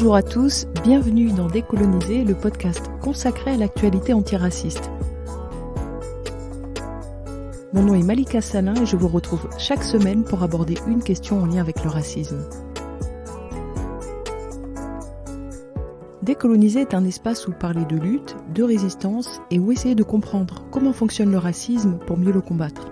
Bonjour à tous, bienvenue dans Décoloniser, le podcast consacré à l'actualité antiraciste. Mon nom est Malika Salin et je vous retrouve chaque semaine pour aborder une question en lien avec le racisme. Décoloniser est un espace où parler de lutte, de résistance et où essayer de comprendre comment fonctionne le racisme pour mieux le combattre.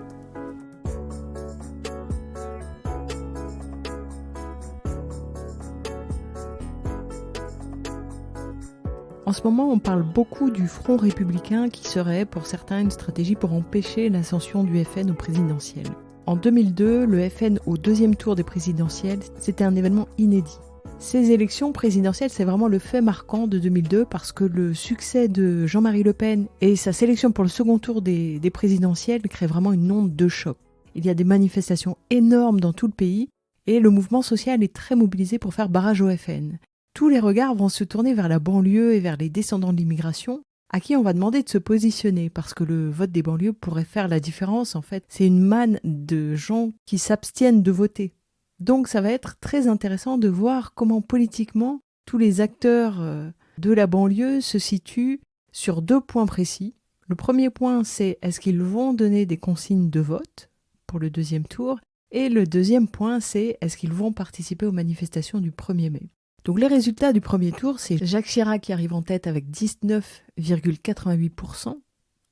En ce moment, on parle beaucoup du Front républicain qui serait, pour certains, une stratégie pour empêcher l'ascension du FN au présidentiel. En 2002, le FN au deuxième tour des présidentielles, c'était un événement inédit. Ces élections présidentielles, c'est vraiment le fait marquant de 2002 parce que le succès de Jean-Marie Le Pen et sa sélection pour le second tour des présidentielles crée vraiment une onde de choc. Il y a des manifestations énormes dans tout le pays et le mouvement social est très mobilisé pour faire barrage au FN. Tous les regards vont se tourner vers la banlieue et vers les descendants de l'immigration, à qui on va demander de se positionner, parce que le vote des banlieues pourrait faire la différence. En fait, c'est une manne de gens qui s'abstiennent de voter. Donc ça va être très intéressant de voir comment politiquement tous les acteurs de la banlieue se situent sur deux points précis. Le premier point, c'est est-ce qu'ils vont donner des consignes de vote pour le deuxième tour ? Et le deuxième point, c'est est-ce qu'ils vont participer aux manifestations du 1er mai ? Donc les résultats du premier tour, c'est Jacques Chirac qui arrive en tête avec 19,88%,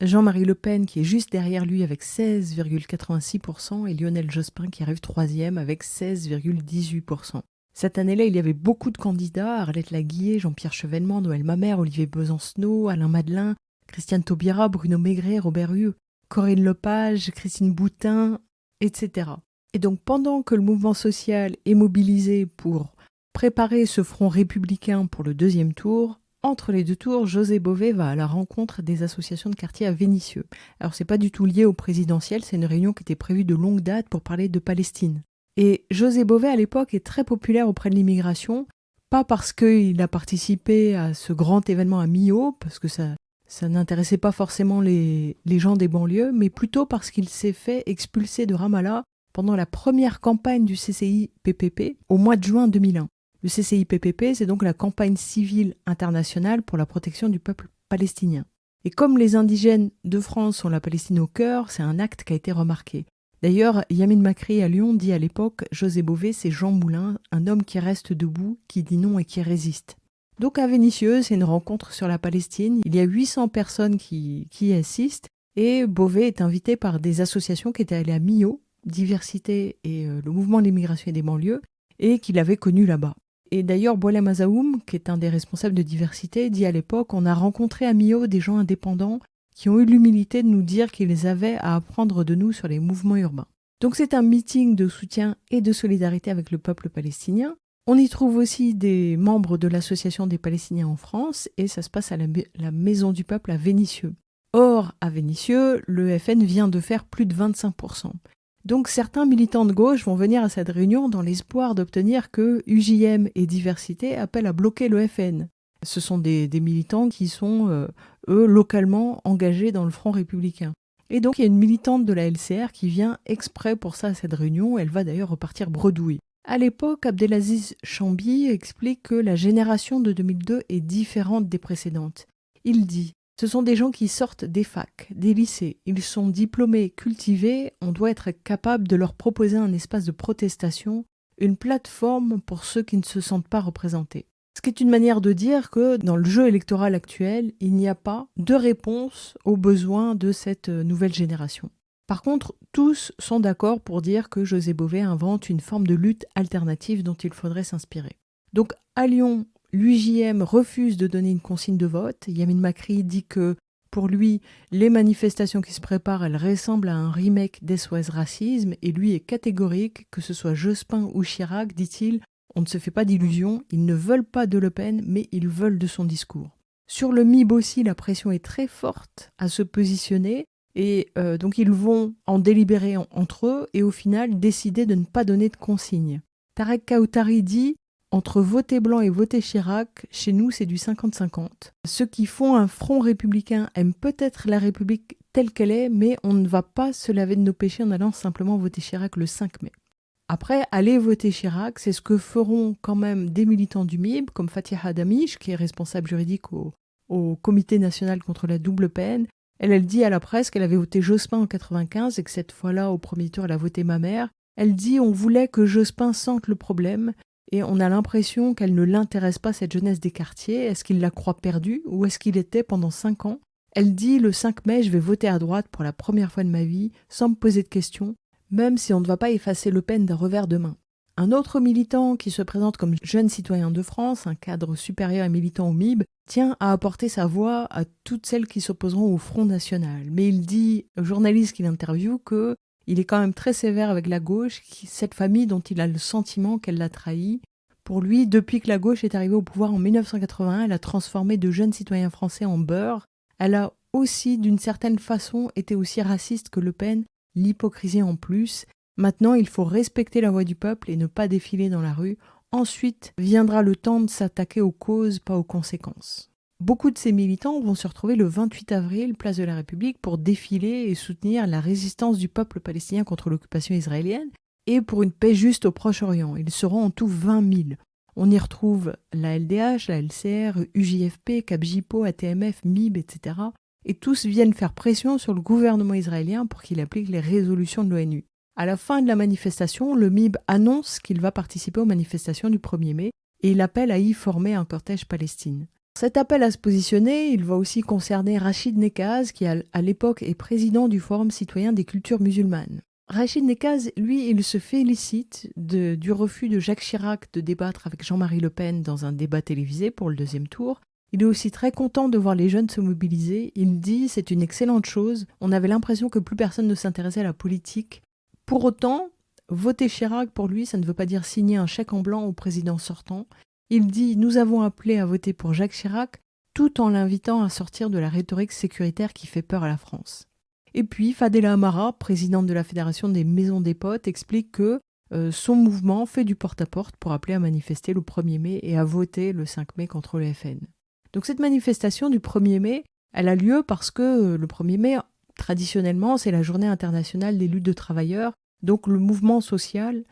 Jean-Marie Le Pen qui est juste derrière lui avec 16,86% et Lionel Jospin qui arrive troisième avec 16,18%. Cette année-là, il y avait beaucoup de candidats, Arlette Laguiller, Jean-Pierre Chevènement, Noël Mamère, Olivier Besancenot, Alain Madelin, Christiane Taubira, Bruno Maigret, Robert Hue, Corinne Lepage, Christine Boutin, etc. Et donc pendant que le mouvement social est mobilisé pour préparer ce front républicain pour le deuxième tour, entre les deux tours, José Bové va à la rencontre des associations de quartier à Vénissieux. Alors c'est pas du tout lié au présidentiel, c'est une réunion qui était prévue de longue date pour parler de Palestine. Et José Bové à l'époque est très populaire auprès de l'immigration, pas parce qu'il a participé à ce grand événement à Millau, parce que ça n'intéressait pas forcément les gens des banlieues, mais plutôt parce qu'il s'est fait expulser de Ramallah pendant la première campagne du CCI-PPP au mois de juin 2001. Le CCI-PPP, c'est donc la campagne civile internationale pour la protection du peuple palestinien. Et comme les indigènes de France ont la Palestine au cœur, c'est un acte qui a été remarqué. D'ailleurs, Yamin Makri à Lyon dit à l'époque « José Bové, c'est Jean Moulin, un homme qui reste debout, qui dit non et qui résiste ». Donc à Vénissieux, c'est une rencontre sur la Palestine. Il y a 800 personnes qui y assistent et Bové est invité par des associations qui étaient allées à Millau, Diversité et le mouvement de l'immigration et des banlieues, et qu'il avait connu là-bas. Et d'ailleurs, Boualem Azaoum, qui est un des responsables de Diversité, dit à l'époque « On a rencontré à Millau des gens indépendants qui ont eu l'humilité de nous dire qu'ils avaient à apprendre de nous sur les mouvements urbains. » Donc c'est un meeting de soutien et de solidarité avec le peuple palestinien. On y trouve aussi des membres de l'Association des Palestiniens en France et ça se passe à la Maison du Peuple à Vénissieux. Or, à Vénissieux, le FN vient de faire plus de 25%. Donc certains militants de gauche vont venir à cette réunion dans l'espoir d'obtenir que UJM et Diversité appellent à bloquer le FN. Ce sont des militants qui sont, eux, localement engagés dans le Front républicain. Et donc il y a une militante de la LCR qui vient exprès pour ça à cette réunion, elle va d'ailleurs repartir bredouille. À l'époque, Abdelaziz Chambi explique que la génération de 2002 est différente des précédentes. Il dit « Ce sont des gens qui sortent des facs, des lycées. Ils sont diplômés, cultivés. On doit être capable de leur proposer un espace de protestation, une plateforme pour ceux qui ne se sentent pas représentés. » Ce qui est une manière de dire que dans le jeu électoral actuel, il n'y a pas de réponse aux besoins de cette nouvelle génération. Par contre, tous sont d'accord pour dire que José Bové invente une forme de lutte alternative dont il faudrait s'inspirer. Donc à Lyon, l'UJM refuse de donner une consigne de vote. Yamin Makri dit que, pour lui, les manifestations qui se préparent, elles ressemblent à un remake d'SOS Racisme, et lui est catégorique, que ce soit Jospin ou Chirac, dit-il, on ne se fait pas d'illusions, ils ne veulent pas de Le Pen, mais ils veulent de son discours. Sur le MIB aussi, la pression est très forte à se positionner, et donc ils vont en délibérer entre eux, et au final décider de ne pas donner de consigne. Tarek Kaoutari dit « Entre voter blanc et voter Chirac, chez nous c'est du 50-50. Ceux qui font un front républicain aiment peut-être la République telle qu'elle est, mais on ne va pas se laver de nos péchés en allant simplement voter Chirac le 5 mai. » Après, allez voter Chirac, c'est ce que feront quand même des militants du MIB, comme Fatiha Damish, qui est responsable juridique au Comité national contre la double peine. Elle dit à la presse qu'elle avait voté Jospin en 95 et que cette fois-là, au premier tour, elle a voté ma mère. Elle dit on voulait que Jospin sente le problème et on a l'impression qu'elle ne l'intéresse pas, cette jeunesse des quartiers. Est-ce qu'il la croit perdue ou est-ce qu'il était pendant 5 ans? Elle dit le 5 mai, je vais voter à droite pour la première fois de ma vie, sans me poser de questions, même si on ne va pas effacer Le Pen d'un revers de main. Un autre militant qui se présente comme jeune citoyen de France, un cadre supérieur et militant au MIB, tient à apporter sa voix à toutes celles qui s'opposeront au Front National. Mais il dit au journaliste qu'il interviewe qu'il est quand même très sévère avec la gauche, cette famille dont il a le sentiment qu'elle l'a trahi. Pour lui, depuis que la gauche est arrivée au pouvoir en 1981, elle a transformé de jeunes citoyens français en beurre. Elle a aussi, d'une certaine façon, été aussi raciste que Le Pen, l'hypocrisie en plus. Maintenant, il faut respecter la voix du peuple et ne pas défiler dans la rue. Ensuite, viendra le temps de s'attaquer aux causes, pas aux conséquences. Beaucoup de ces militants vont se retrouver le 28 avril, place de la République, pour défiler et soutenir la résistance du peuple palestinien contre l'occupation israélienne et pour une paix juste au Proche-Orient. Ils seront en tout 20 000. On y retrouve la LDH, la LCR, UJFP, CAPJIPO, ATMF, MIB, etc. Et tous viennent faire pression sur le gouvernement israélien pour qu'il applique les résolutions de l'ONU. À la fin de la manifestation, le MIB annonce qu'il va participer aux manifestations du 1er mai et il appelle à y former un cortège Palestine. Cet appel à se positionner, il va aussi concerner Rachid Nekaz, qui à l'époque est président du Forum citoyen des cultures musulmanes. Rachid Nekaz, lui, il se félicite du refus de Jacques Chirac de débattre avec Jean-Marie Le Pen dans un débat télévisé pour le 2e tour. Il est aussi très content de voir les jeunes se mobiliser. Il dit « c'est une excellente chose, on avait l'impression que plus personne ne s'intéressait à la politique ». Pour autant, voter Chirac, pour lui, ça ne veut pas dire signer un chèque en blanc au président sortant. Il dit « nous avons appelé à voter pour Jacques Chirac » tout en l'invitant à sortir de la rhétorique sécuritaire qui fait peur à la France. Et puis, Fadela Amara, présidente de la Fédération des Maisons des Potes, explique que son mouvement fait du porte-à-porte pour appeler à manifester le 1er mai et à voter le 5 mai contre le FN. Donc cette manifestation du 1er mai, elle a lieu parce que le 1er mai, traditionnellement, c'est la journée internationale des luttes de travailleurs. Donc le mouvement social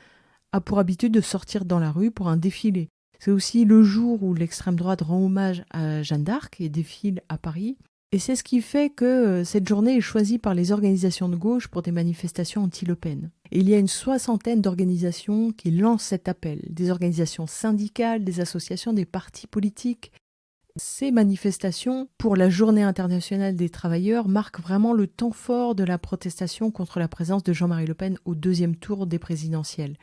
a pour habitude de sortir dans la rue pour un défilé. C'est aussi le jour où l'extrême droite rend hommage à Jeanne d'Arc et défile à Paris. Et c'est ce qui fait que cette journée est choisie par les organisations de gauche pour des manifestations anti-Le Pen. Et il y a une 60aine d'organisations qui lancent cet appel. Des organisations syndicales, des associations, des partis politiques. Ces manifestations pour la Journée internationale des travailleurs marquent vraiment le temps fort de la protestation contre la présence de Jean-Marie Le Pen au 2e tour des présidentielles.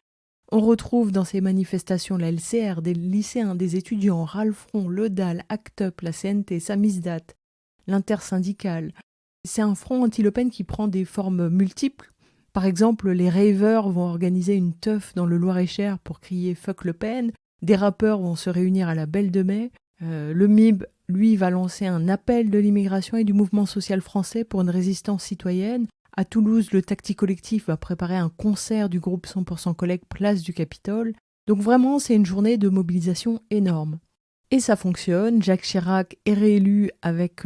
On retrouve dans ces manifestations la LCR, des lycéens, des étudiants, Ralfron, le DAL, ACT UP, la CNT, Samizdat, l'intersyndicale. C'est un front anti-Le Pen qui prend des formes multiples. Par exemple, les ravers vont organiser une teuf dans le Loir-et-Cher pour crier « Fuck Le Pen ». Des rappeurs vont se réunir à la Belle de Mai. Le MIB, lui, va lancer un appel de l'immigration et du mouvement social français pour une résistance citoyenne. À Toulouse, le Tacti Collectif va préparer un concert du groupe 100% Collègue place du Capitole. Donc vraiment, c'est une journée de mobilisation énorme. Et ça fonctionne. Jacques Chirac est réélu avec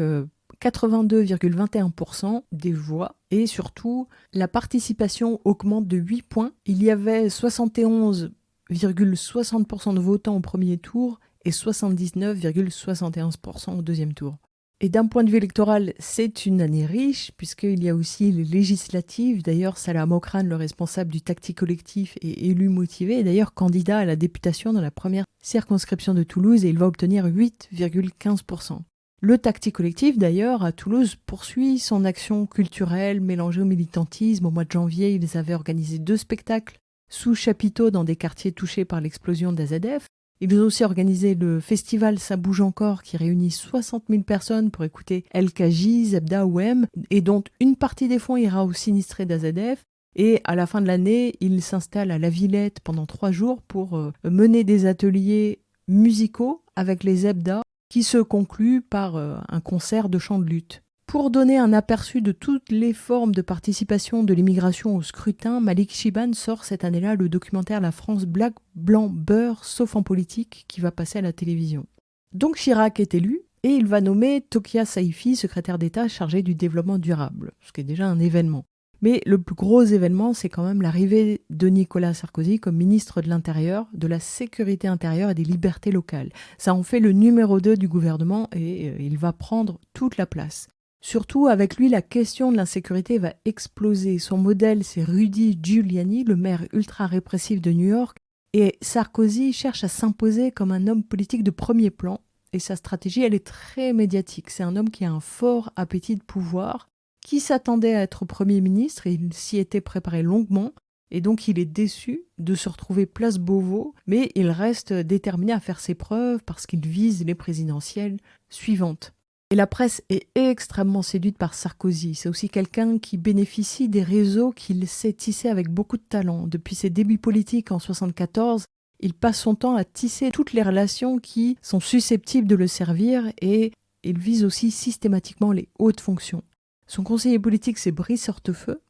82,21% des voix. Et surtout, la participation augmente de 8 points. Il y avait 71,60% de votants au premier tour et 79,71% au 2e tour. Et d'un point de vue électoral, c'est une année riche, puisqu'il y a aussi les législatives. D'ailleurs, Salah Mokrane, le responsable du Tacti Collectif, est élu motivé, et d'ailleurs candidat à la députation dans la première circonscription de Toulouse, et il va obtenir 8,15%. Le Tacti Collectif, d'ailleurs, à Toulouse, poursuit son action culturelle mélangée au militantisme. Au mois de janvier, ils avaient organisé 2 spectacles sous chapiteaux dans des quartiers touchés par l'explosion d'AZF. Ils ont aussi organisé le festival Ça bouge encore qui réunit 60 000 personnes pour écouter LKJ, Zebda ou M, et dont une partie des fonds ira aux sinistrés d'AZF. Et à la fin de l'année, ils s'installent à La Villette pendant 3 jours pour mener des ateliers musicaux avec les Zebda qui se concluent par un concert de chant de lutte. Pour donner un aperçu de toutes les formes de participation de l'immigration au scrutin, Malik Chiban sort cette année-là le documentaire La France black, blanc, beurre, sauf en politique, qui va passer à la télévision. Donc Chirac est élu et il va nommer Tokia Saifi, secrétaire d'État chargée du développement durable, ce qui est déjà un événement. Mais le plus gros événement, c'est quand même l'arrivée de Nicolas Sarkozy comme ministre de l'Intérieur, de la Sécurité intérieure et des libertés locales. Ça en fait le numéro 2 du gouvernement et il va prendre toute la place. Surtout, avec lui, la question de l'insécurité va exploser. Son modèle, c'est Rudy Giuliani, le maire ultra-répressif de New York. Et Sarkozy cherche à s'imposer comme un homme politique de premier plan. Et sa stratégie, elle est très médiatique. C'est un homme qui a un fort appétit de pouvoir, qui s'attendait à être Premier ministre, et il s'y était préparé longuement. Et donc, il est déçu de se retrouver place Beauvau, mais il reste déterminé à faire ses preuves parce qu'il vise les présidentielles suivantes. Et la presse est extrêmement séduite par Sarkozy. C'est aussi quelqu'un qui bénéficie des réseaux qu'il sait tisser avec beaucoup de talent. Depuis ses débuts politiques en 1974, il passe son temps à tisser toutes les relations qui sont susceptibles de le servir et il vise aussi systématiquement les hautes fonctions. Son conseiller politique, c'est Brice Hortefeux.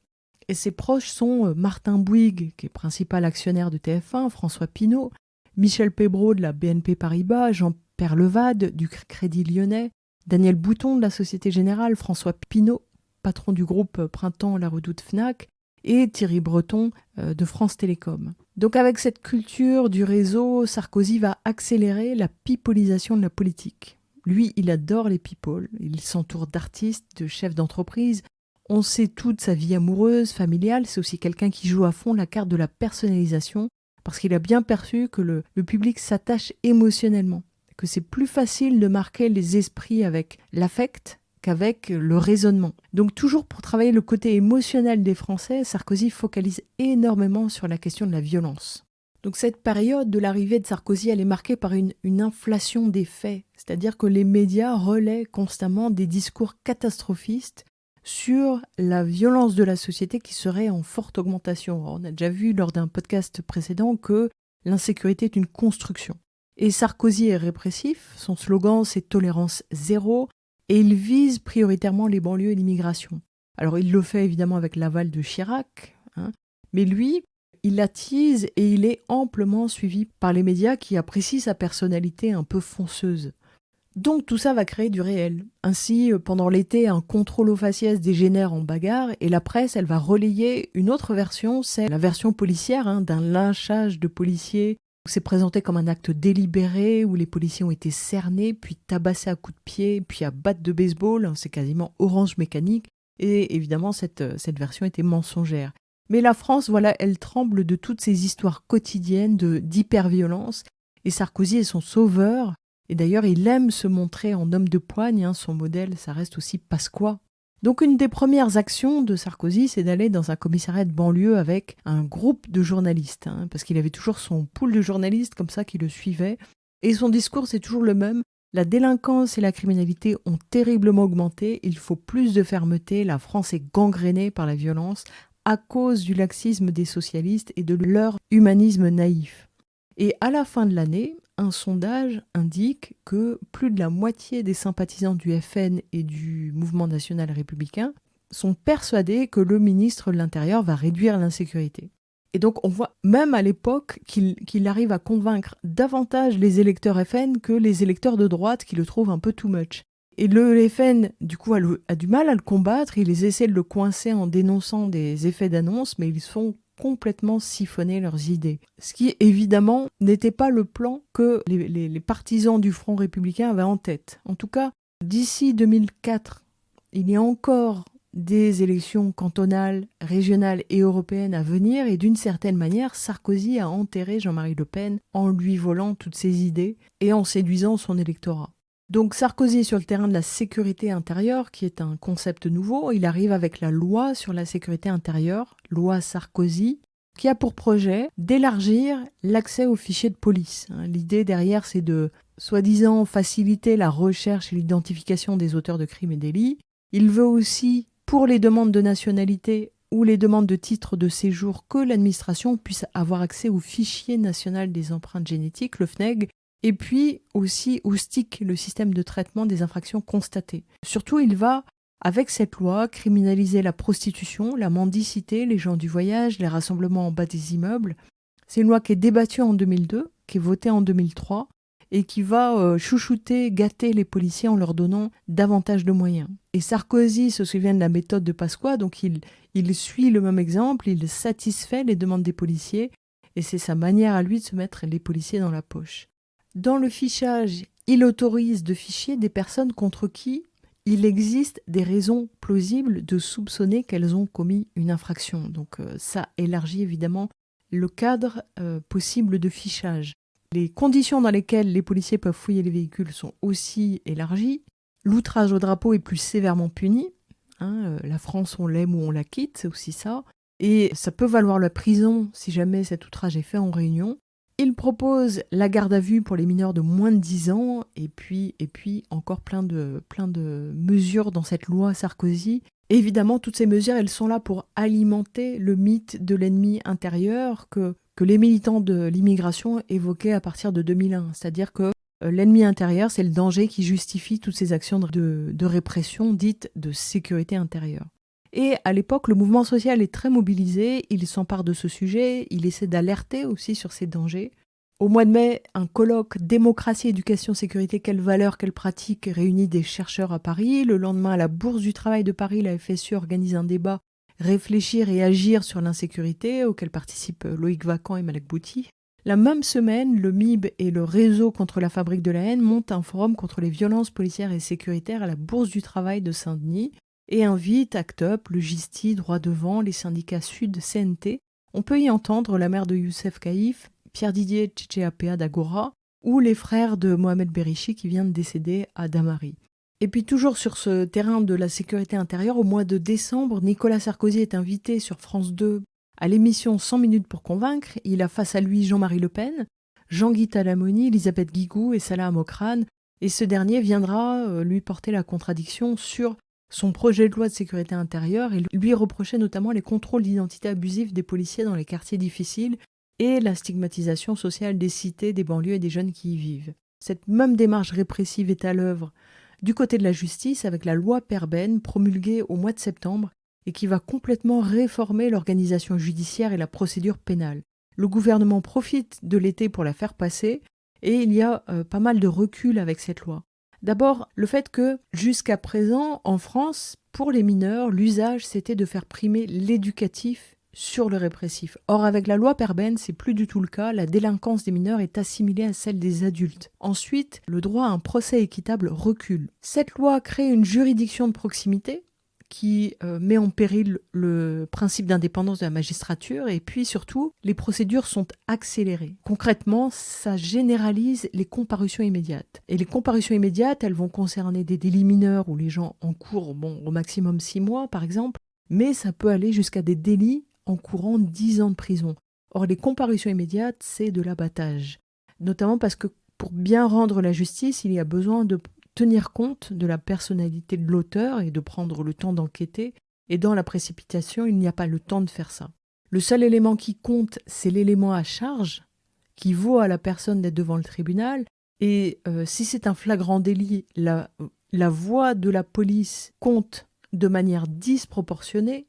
Et ses proches sont Martin Bouygues, qui est principal actionnaire de TF1, François Pinault, Michel Pébroux de la BNP Paribas, Jean-Pierre Levade du Crédit Lyonnais, Daniel Bouton de la Société Générale, François Pinault, patron du groupe Printemps La Redoute Fnac, et Thierry Breton de France Télécom. Donc avec cette culture du réseau, Sarkozy va accélérer la pipolisation de la politique. Lui, il adore les people, il s'entoure d'artistes, de chefs d'entreprise. On sait toute sa vie amoureuse, familiale, c'est aussi quelqu'un qui joue à fond la carte de la personnalisation, parce qu'il a bien perçu que le public s'attache émotionnellement, que c'est plus facile de marquer les esprits avec l'affect qu'avec le raisonnement. Donc toujours pour travailler le côté émotionnel des Français, Sarkozy focalise énormément sur la question de la violence. Donc cette période de l'arrivée de Sarkozy, elle est marquée par une inflation des faits, c'est-à-dire que les médias relaient constamment des discours catastrophistes sur la violence de la société qui serait en forte augmentation. On a déjà vu lors d'un podcast précédent que l'insécurité est une construction. Et Sarkozy est répressif, son slogan c'est tolérance zéro, et il vise prioritairement les banlieues et l'immigration. Alors il le fait évidemment avec l'aval de Chirac, mais lui, il attise et il est amplement suivi par les médias qui apprécient sa personnalité un peu fonceuse. Donc tout ça va créer du réel. Ainsi, pendant l'été, un contrôle aux faciès dégénère en bagarre et la presse, elle va relayer une autre version, c'est la version policière d'un lynchage de policiers. C'est présenté comme un acte délibéré où les policiers ont été cernés, puis tabassés à coups de pied, puis à batte de baseball. C'est quasiment Orange Mécanique. Et évidemment, cette version était mensongère. Mais la France, voilà, elle tremble de toutes ces histoires quotidiennes d'hyperviolence. Et Sarkozy est son sauveur. Et d'ailleurs, il aime se montrer en homme de poigne. Son modèle, ça reste aussi Pasqua. Donc une des premières actions de Sarkozy, c'est d'aller dans un commissariat de banlieue avec un groupe de journalistes, parce qu'il avait toujours son pool de journalistes comme ça qui le suivaient. Et son discours, c'est toujours le même. La délinquance et la criminalité ont terriblement augmenté, il faut plus de fermeté, la France est gangrénée par la violence à cause du laxisme des socialistes et de leur humanisme naïf. Et à la fin de l'année, un sondage indique que plus de la moitié des sympathisants du FN et du mouvement national républicain sont persuadés que le ministre de l'Intérieur va réduire l'insécurité. Et donc on voit même à l'époque qu'il arrive à convaincre davantage les électeurs FN que les électeurs de droite qui le trouvent un peu too much. Et le FN, du coup, a du mal à le combattre, ils essaient de le coincer en dénonçant des effets d'annonce, mais ils sont complètement siphonner leurs idées. Ce qui, évidemment, n'était pas le plan que les partisans du Front républicain avaient en tête. En tout cas, d'ici 2004, il y a encore des élections cantonales, régionales et européennes à venir, et d'une certaine manière, Sarkozy a enterré Jean-Marie Le Pen en lui volant toutes ses idées et en séduisant son électorat. Donc Sarkozy est sur le terrain de la sécurité intérieure, qui est un concept nouveau. Il arrive avec la loi sur la sécurité intérieure, loi Sarkozy, qui a pour projet d'élargir l'accès aux fichiers de police. L'idée derrière, c'est de, soi-disant, faciliter la recherche et l'identification des auteurs de crimes et délits. Il veut aussi, pour les demandes de nationalité ou les demandes de titre de séjour, que l'administration puisse avoir accès au fichier national des empreintes génétiques, le FNEG, et puis aussi au STIC, le système de traitement des infractions constatées. Surtout, il va, avec cette loi, criminaliser la prostitution, la mendicité, les gens du voyage, les rassemblements en bas des immeubles. C'est une loi qui est débattue en 2002, qui est votée en 2003, et qui va chouchouter, gâter les policiers en leur donnant davantage de moyens. Et Sarkozy se souvient de la méthode de Pasqua, donc il suit le même exemple, il satisfait les demandes des policiers, et c'est sa manière à lui de se mettre les policiers dans la poche. Dans le fichage, il autorise de ficher des personnes contre qui il existe des raisons plausibles de soupçonner qu'elles ont commis une infraction. Donc ça élargit évidemment le cadre possible de fichage. Les conditions dans lesquelles les policiers peuvent fouiller les véhicules sont aussi élargies. L'outrage au drapeau est plus sévèrement puni. La France, on l'aime ou on la quitte, c'est aussi ça. Et ça peut valoir la prison si jamais cet outrage est fait en réunion. Il propose la garde à vue pour les mineurs de moins de 10 ans et puis encore plein de mesures dans cette loi Sarkozy. Et évidemment, toutes ces mesures, elles sont là pour alimenter le mythe de l'ennemi intérieur que les militants de l'immigration évoquaient à partir de 2001. C'est-à-dire que l'ennemi intérieur, c'est le danger qui justifie toutes ces actions de répression dites de sécurité intérieure. Et à l'époque, le mouvement social est très mobilisé, il s'empare de ce sujet, il essaie d'alerter aussi sur ces dangers. Au mois de mai, un colloque Démocratie, éducation, sécurité, quelles valeurs, quelles pratiques réunit des chercheurs à Paris. Le lendemain, à la Bourse du Travail de Paris, la FSU organise un débat Réfléchir et agir sur l'insécurité, auquel participent Loïc Vacan et Malek Bouti. La même semaine, le MIB et le Réseau contre la fabrique de la haine montent un forum contre les violences policières et sécuritaires à la Bourse du Travail de Saint-Denis et invitent ACT UP, le GISTI, Droit Devant, les syndicats Sud, CNT. On peut y entendre la mère de Youssef Caïf, Pierre-Didier Tchétchéapéa d'Agora ou les frères de Mohamed Berichi qui vient de décéder à Damary. Et puis toujours sur ce terrain de la sécurité intérieure, au mois de décembre, Nicolas Sarkozy est invité sur France 2 à l'émission 100 minutes pour convaincre. Il a face à lui Jean-Marie Le Pen, Jean-Guy Talamoni, Elisabeth Guigou et Salah Amokrane. Et ce dernier viendra lui porter la contradiction sur son projet de loi de sécurité intérieure et lui reprochait notamment les contrôles d'identité abusifs des policiers dans les quartiers difficiles et la stigmatisation sociale des cités, des banlieues et des jeunes qui y vivent. Cette même démarche répressive est à l'œuvre du côté de la justice avec la loi Perben promulguée au mois de septembre et qui va complètement réformer l'organisation judiciaire et la procédure pénale. Le gouvernement profite de l'été pour la faire passer et il y a pas mal de recul avec cette loi. D'abord, le fait que jusqu'à présent, en France, pour les mineurs, l'usage c'était de faire primer l'éducatif sur le répressif. Or, avec la loi Perben, c'est plus du tout le cas. La délinquance des mineurs est assimilée à celle des adultes. Ensuite, le droit à un procès équitable recule. Cette loi crée une juridiction de proximité qui met en péril le principe d'indépendance de la magistrature et puis surtout, les procédures sont accélérées. Concrètement, ça généralise les comparutions immédiates. Et les comparutions immédiates, elles vont concerner des délits mineurs où les gens encourent au maximum 6 mois par exemple, mais ça peut aller jusqu'à des délits encourant 10 ans de prison. Or, les comparutions immédiates, c'est de l'abattage. Notamment parce que pour bien rendre la justice, il y a besoin de tenir compte de la personnalité de l'auteur et de prendre le temps d'enquêter. Et dans la précipitation, il n'y a pas le temps de faire ça. Le seul élément qui compte, c'est l'élément à charge, qui vaut à la personne d'être devant le tribunal. Et si c'est un flagrant délit, la voix de la police compte de manière disproportionnée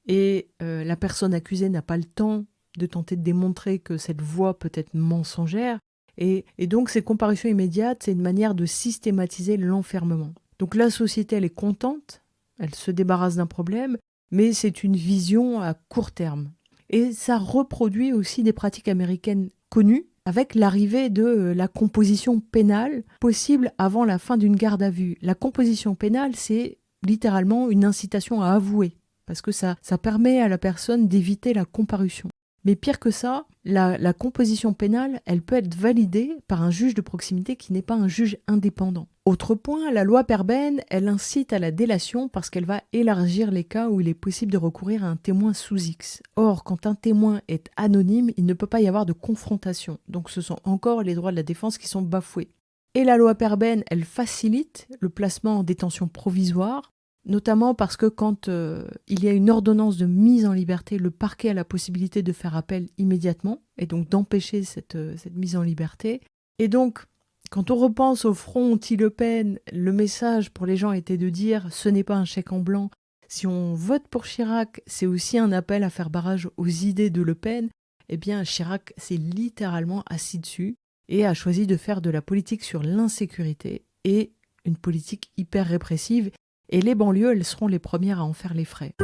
et la personne accusée n'a pas le temps de tenter de démontrer que cette voix peut être mensongère. Et donc ces comparutions immédiates, c'est une manière de systématiser l'enfermement. Donc la société, elle est contente, elle se débarrasse d'un problème, mais c'est une vision à court terme. Et ça reproduit aussi des pratiques américaines connues, avec l'arrivée de la composition pénale possible avant la fin d'une garde à vue. La composition pénale, c'est littéralement une incitation à avouer, parce que ça permet à la personne d'éviter la comparution. Mais pire que ça, la composition pénale, elle peut être validée par un juge de proximité qui n'est pas un juge indépendant. Autre point, la loi Perben, elle incite à la délation parce qu'elle va élargir les cas où il est possible de recourir à un témoin sous X. Or, quand un témoin est anonyme, il ne peut pas y avoir de confrontation. Donc ce sont encore les droits de la défense qui sont bafoués. Et la loi Perben, elle facilite le placement en détention provisoire, notamment parce que quand il y a une ordonnance de mise en liberté, le parquet a la possibilité de faire appel immédiatement et donc d'empêcher cette mise en liberté. Et donc, quand on repense au front anti-Le Pen, le message pour les gens était de dire « ce n'est pas un chèque en blanc ». Si on vote pour Chirac, c'est aussi un appel à faire barrage aux idées de Le Pen. Eh bien, Chirac s'est littéralement assis dessus. et a choisi de faire de la politique sur l'insécurité et une politique hyper répressive. Et les banlieues, elles seront les premières à en faire les frais.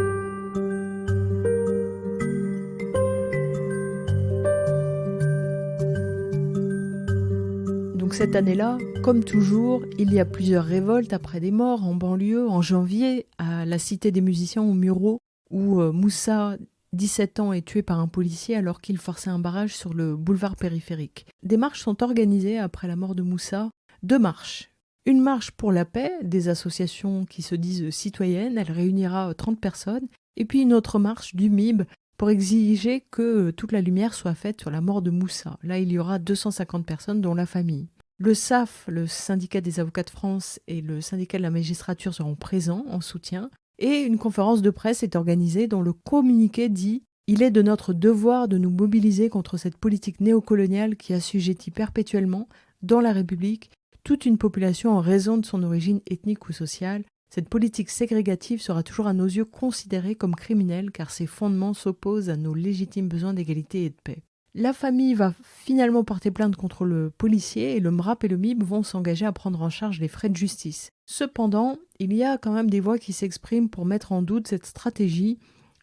Donc cette année-là, comme toujours, il y a plusieurs révoltes après des morts en banlieue. En janvier, à la Cité des musiciens au Muro, où Moussa, 17 ans, est tué par un policier alors qu'il forçait un barrage sur le boulevard périphérique. Des marches sont organisées après la mort de Moussa. 2 marches. Une marche pour la paix, des associations qui se disent citoyennes, elle réunira 30 personnes. Et puis une autre marche du MIB pour exiger que toute la lumière soit faite sur la mort de Moussa. Là, il y aura 250 personnes, dont la famille. Le SAF, le syndicat des avocats de France, et le syndicat de la magistrature seront présents en soutien. Et une conférence de presse est organisée dont le communiqué dit « Il est de notre devoir de nous mobiliser contre cette politique néocoloniale qui assujettit perpétuellement, dans la République, toute une population en raison de son origine ethnique ou sociale. Cette politique ségrégative sera toujours à nos yeux considérée comme criminelle car ses fondements s'opposent à nos légitimes besoins d'égalité et de paix. » La famille va finalement porter plainte contre le policier et le MRAP et le MIB vont s'engager à prendre en charge les frais de justice. Cependant, il y a quand même des voix qui s'expriment pour mettre en doute cette stratégie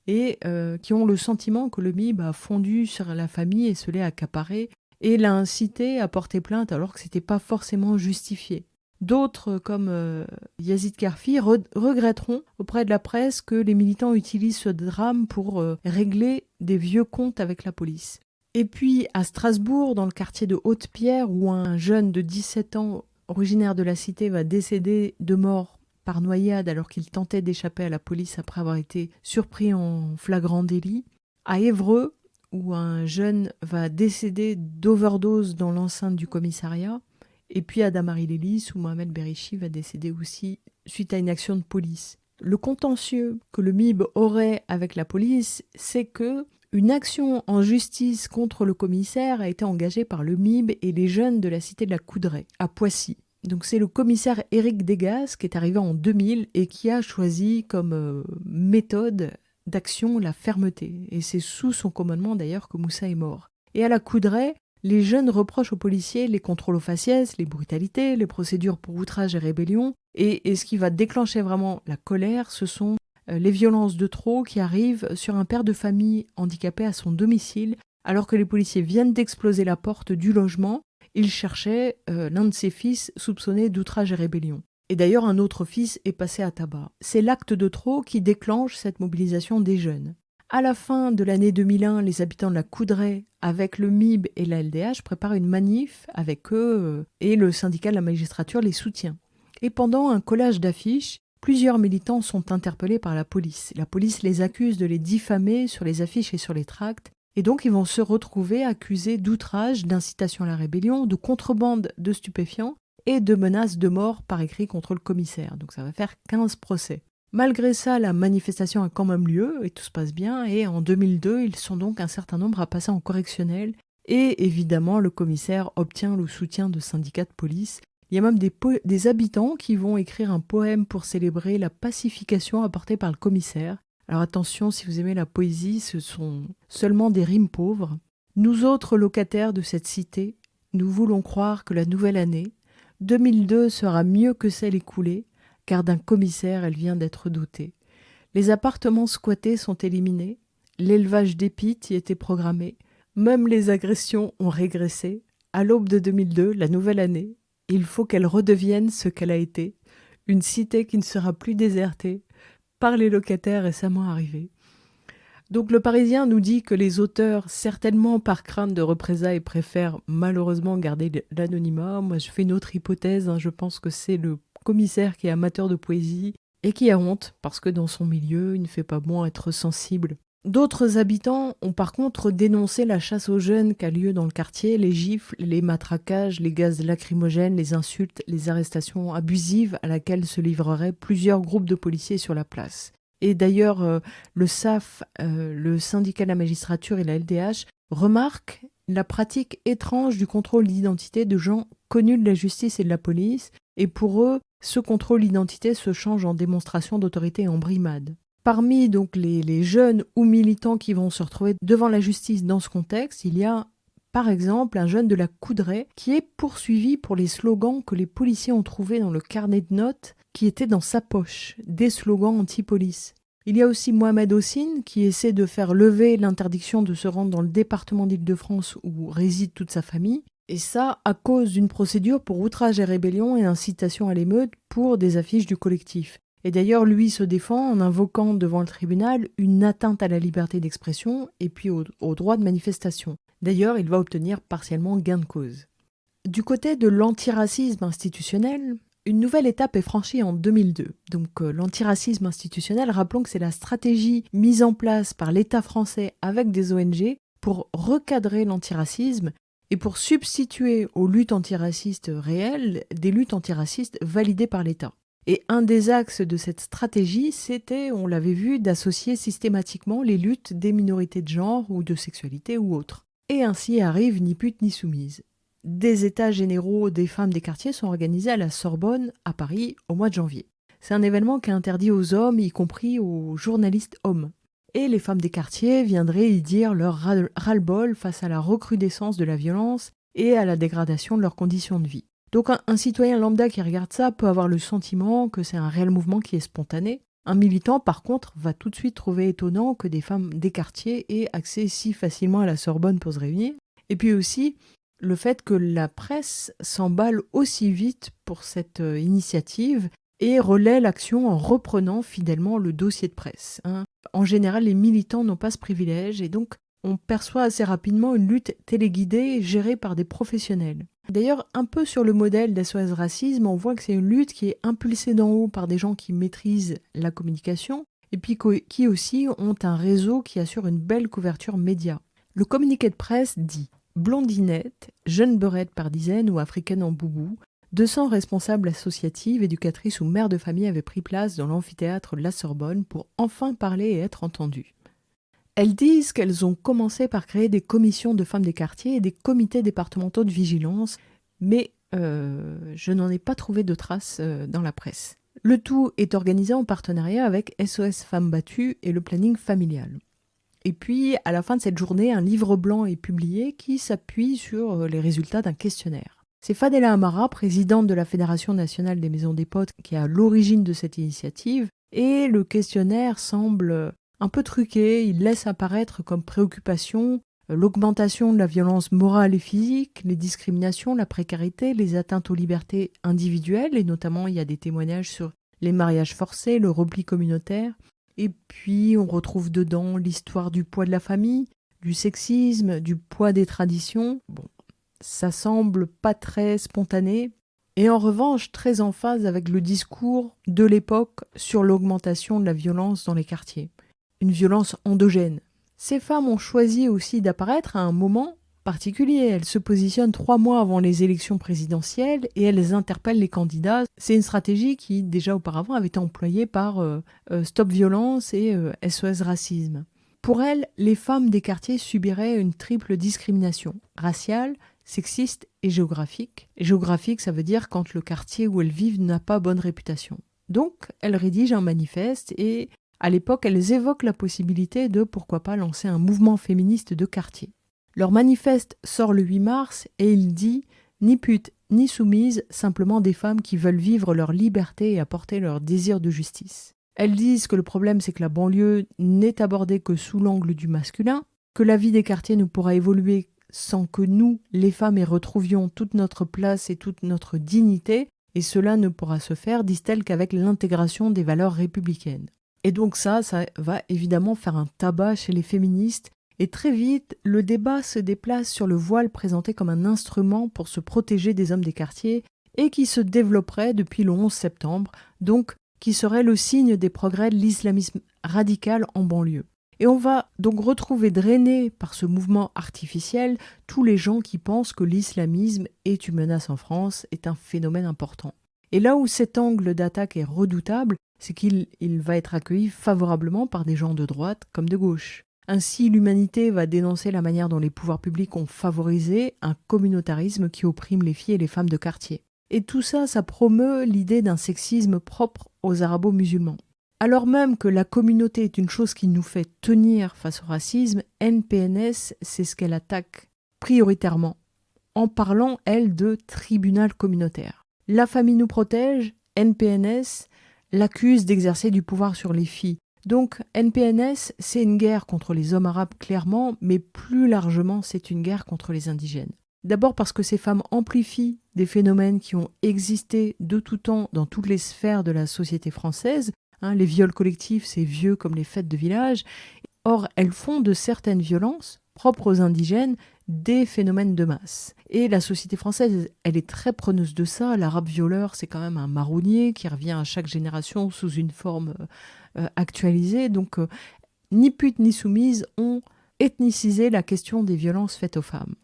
et qui ont le sentiment que le MIB a fondu sur la famille et se l'est accaparé et l'a incité à porter plainte alors que ce n'était pas forcément justifié. D'autres, comme Yazid Karfi, regretteront auprès de la presse que les militants utilisent ce drame pour régler des vieux comptes avec la police. Et puis à Strasbourg, dans le quartier de Haute-Pierre, où un jeune de 17 ans, originaire de la cité, va décéder de mort par noyade alors qu'il tentait d'échapper à la police après avoir été surpris en flagrant délit. À Évreux, où un jeune va décéder d'overdose dans l'enceinte du commissariat. Et puis à Damary-les-Lys, où Mohamed Berichi va décéder aussi suite à une action de police. Le contentieux que le MIB aurait avec la police, c'est que une action en justice contre le commissaire a été engagée par le MIB et les jeunes de la cité de la Coudray, à Poissy. Donc c'est le commissaire Éric Degas qui est arrivé en 2000 et qui a choisi comme méthode d'action la fermeté. Et c'est sous son commandement d'ailleurs que Moussa est mort. Et à la Coudray, les jeunes reprochent aux policiers les contrôles aux faciès, les brutalités, les procédures pour outrage et rébellion. Et ce qui va déclencher vraiment la colère, ce sont les violences de trop qui arrivent sur un père de famille handicapé à son domicile, alors que les policiers viennent d'exploser la porte du logement. Ils cherchaient l'un de ses fils soupçonné d'outrage et rébellion. Et d'ailleurs, un autre fils est passé à tabac. C'est l'acte de trop qui déclenche cette mobilisation des jeunes. À la fin de l'année 2001, les habitants de la Coudray, avec le MIB et la LDH, préparent une manif avec eux et le syndicat de la magistrature les soutient. Et pendant un collage d'affiches, plusieurs militants sont interpellés par la police. La police les accuse de les diffamer sur les affiches et sur les tracts. Et donc, ils vont se retrouver accusés d'outrage, d'incitation à la rébellion, de contrebande de stupéfiants et de menaces de mort par écrit contre le commissaire. Donc, ça va faire 15 procès. Malgré ça, la manifestation a quand même lieu et tout se passe bien. Et en 2002, ils sont donc un certain nombre à passer en correctionnel. Et évidemment, le commissaire obtient le soutien de syndicats de police. Il y a même des habitants qui vont écrire un poème pour célébrer la pacification apportée par le commissaire. Alors attention, si vous aimez la poésie, ce sont seulement des rimes pauvres. Nous autres locataires de cette cité, nous voulons croire que la nouvelle année, 2002 sera mieux que celle écoulée, car d'un commissaire elle vient d'être dotée. Les appartements squattés sont éliminés, l'élevage d'épis y était programmé, même les agressions ont régressé. À l'aube de 2002, la nouvelle année, il faut qu'elle redevienne ce qu'elle a été, une cité qui ne sera plus désertée par les locataires récemment arrivés. Donc le Parisien nous dit que les auteurs, certainement par crainte de représailles, préfèrent malheureusement garder l'anonymat. Moi je fais une autre hypothèse, je pense que c'est le commissaire qui est amateur de poésie et qui a honte parce que dans son milieu, il ne fait pas bon être sensible. D'autres habitants ont par contre dénoncé la chasse aux jeunes qui a lieu dans le quartier, les gifles, les matraquages, les gaz lacrymogènes, les insultes, les arrestations abusives à laquelle se livreraient plusieurs groupes de policiers sur la place. Et d'ailleurs, le SAF, le syndicat de la magistrature et la LDH remarquent la pratique étrange du contrôle d'identité de gens connus de la justice et de la police. Et pour eux, ce contrôle d'identité se change en démonstration d'autorité et en brimade. Parmi donc les jeunes ou militants qui vont se retrouver devant la justice dans ce contexte, il y a Par exemple, un jeune de la Coudray qui est poursuivi pour les slogans que les policiers ont trouvés dans le carnet de notes qui était dans sa poche, des slogans anti-police. Il y a aussi Mohamed Hossine qui essaie de faire lever l'interdiction de se rendre dans le département d'Île-de-France où réside toute sa famille. Et ça à cause d'une procédure pour outrage et rébellion et incitation à l'émeute pour des affiches du collectif. Et d'ailleurs, lui se défend en invoquant devant le tribunal une atteinte à la liberté d'expression et puis au droit de manifestation. D'ailleurs, il va obtenir partiellement gain de cause. Du côté de l'antiracisme institutionnel, une nouvelle étape est franchie en 2002. Donc l'antiracisme institutionnel, rappelons que c'est la stratégie mise en place par l'État français avec des ONG pour recadrer l'antiracisme et pour substituer aux luttes antiracistes réelles des luttes antiracistes validées par l'État. Et un des axes de cette stratégie, c'était, on l'avait vu, d'associer systématiquement les luttes des minorités de genre ou de sexualité ou autres. Et ainsi arrive Ni pute ni soumise. Des états généraux des femmes des quartiers sont organisés à la Sorbonne, à Paris, au mois de janvier. C'est un événement qui est interdit aux hommes, y compris aux journalistes hommes. Et les femmes des quartiers viendraient y dire leur ras-le-bol face à la recrudescence de la violence et à la dégradation de leurs conditions de vie. Donc un citoyen lambda qui regarde ça peut avoir le sentiment que c'est un réel mouvement qui est spontané. Un militant, par contre, va tout de suite trouver étonnant que des femmes des quartiers aient accès si facilement à la Sorbonne pour se réunir. Et puis aussi, le fait que la presse s'emballe aussi vite pour cette initiative et relaie l'action en reprenant fidèlement le dossier de presse. En général, les militants n'ont pas ce privilège et donc on perçoit assez rapidement une lutte téléguidée gérée par des professionnels. D'ailleurs, un peu sur le modèle d'SOS Racisme, on voit que c'est une lutte qui est impulsée d'en haut par des gens qui maîtrisent la communication et puis qui aussi ont un réseau qui assure une belle couverture média. Le communiqué de presse dit « Blondinette, jeune beurette par dizaines ou africaine en boubou, 200 responsables associatives, éducatrices ou mères de famille avaient pris place dans l'amphithéâtre de la Sorbonne pour enfin parler et être entendues. » Elles disent qu'elles ont commencé par créer des commissions de femmes des quartiers et des comités départementaux de vigilance, mais je n'en ai pas trouvé de traces dans la presse. Le tout est organisé en partenariat avec SOS Femmes Battues et le planning familial. Et puis, à la fin de cette journée, un livre blanc est publié qui s'appuie sur les résultats d'un questionnaire. C'est Fadela Amara, présidente de la Fédération nationale des maisons des potes, qui est à l'origine de cette initiative, et le questionnaire semble un peu truqué. Il laisse apparaître comme préoccupation l'augmentation de la violence morale et physique, les discriminations, la précarité, les atteintes aux libertés individuelles, et notamment il y a des témoignages sur les mariages forcés, le repli communautaire, et puis on retrouve dedans l'histoire du poids de la famille, du sexisme, du poids des traditions. Bon, ça semble pas très spontané, et en revanche très en phase avec le discours de l'époque sur l'augmentation de la violence dans les quartiers. Une violence endogène. Ces femmes ont choisi aussi d'apparaître à un moment particulier. Elles se positionnent 3 mois avant les élections présidentielles et elles interpellent les candidats. C'est une stratégie qui, déjà auparavant, avait été employée par Stop Violence et SOS Racisme. Pour elles, les femmes des quartiers subiraient une triple discrimination, raciale, sexiste et géographique. Et géographique, ça veut dire quand le quartier où elles vivent n'a pas bonne réputation. Donc, elles rédigent un manifeste et à l'époque, elles évoquent la possibilité de, pourquoi pas, lancer un mouvement féministe de quartier. Leur manifeste sort le 8 mars et il dit « Ni pute, ni soumise, simplement des femmes qui veulent vivre leur liberté et apporter leur désir de justice. » Elles disent que le problème, c'est que la banlieue n'est abordée que sous l'angle du masculin, que la vie des quartiers ne pourra évoluer sans que nous, les femmes, y retrouvions toute notre place et toute notre dignité, et cela ne pourra se faire, disent-elles, qu'avec l'intégration des valeurs républicaines. Et donc ça va évidemment faire un tabac chez les féministes. Et très vite, le débat se déplace sur le voile présenté comme un instrument pour se protéger des hommes des quartiers et qui se développerait depuis le 11 septembre, donc qui serait le signe des progrès de l'islamisme radical en banlieue. Et on va donc retrouver drainés par ce mouvement artificiel tous les gens qui pensent que l'islamisme est une menace en France, est un phénomène important. Et là où cet angle d'attaque est redoutable, c'est qu'il va être accueilli favorablement par des gens de droite comme de gauche. Ainsi, l'humanité va dénoncer la manière dont les pouvoirs publics ont favorisé un communautarisme qui opprime les filles et les femmes de quartier. Et tout ça, ça promeut l'idée d'un sexisme propre aux arabo-musulmans. Alors même que la communauté est une chose qui nous fait tenir face au racisme, NPNS, c'est ce qu'elle attaque. prioritairement, en parlant, elle, de tribunal communautaire. La famille nous protège, NPNS, l'accuse d'exercer du pouvoir sur les filles. Donc NPNS, c'est une guerre contre les hommes arabes clairement, mais plus largement, c'est une guerre contre les indigènes. D'abord parce que ces femmes amplifient des phénomènes qui ont existé de tout temps dans toutes les sphères de la société française. Les viols collectifs, c'est vieux comme les fêtes de village. Or, elles font de certaines violences propres aux indigènes des phénomènes de masse. Et la société française, elle est très preneuse de ça. L'arabe violeur, c'est quand même un marronnier qui revient à chaque génération sous une forme actualisée. Donc, ni putes ni soumises ont ethnicisé la question des violences faites aux femmes.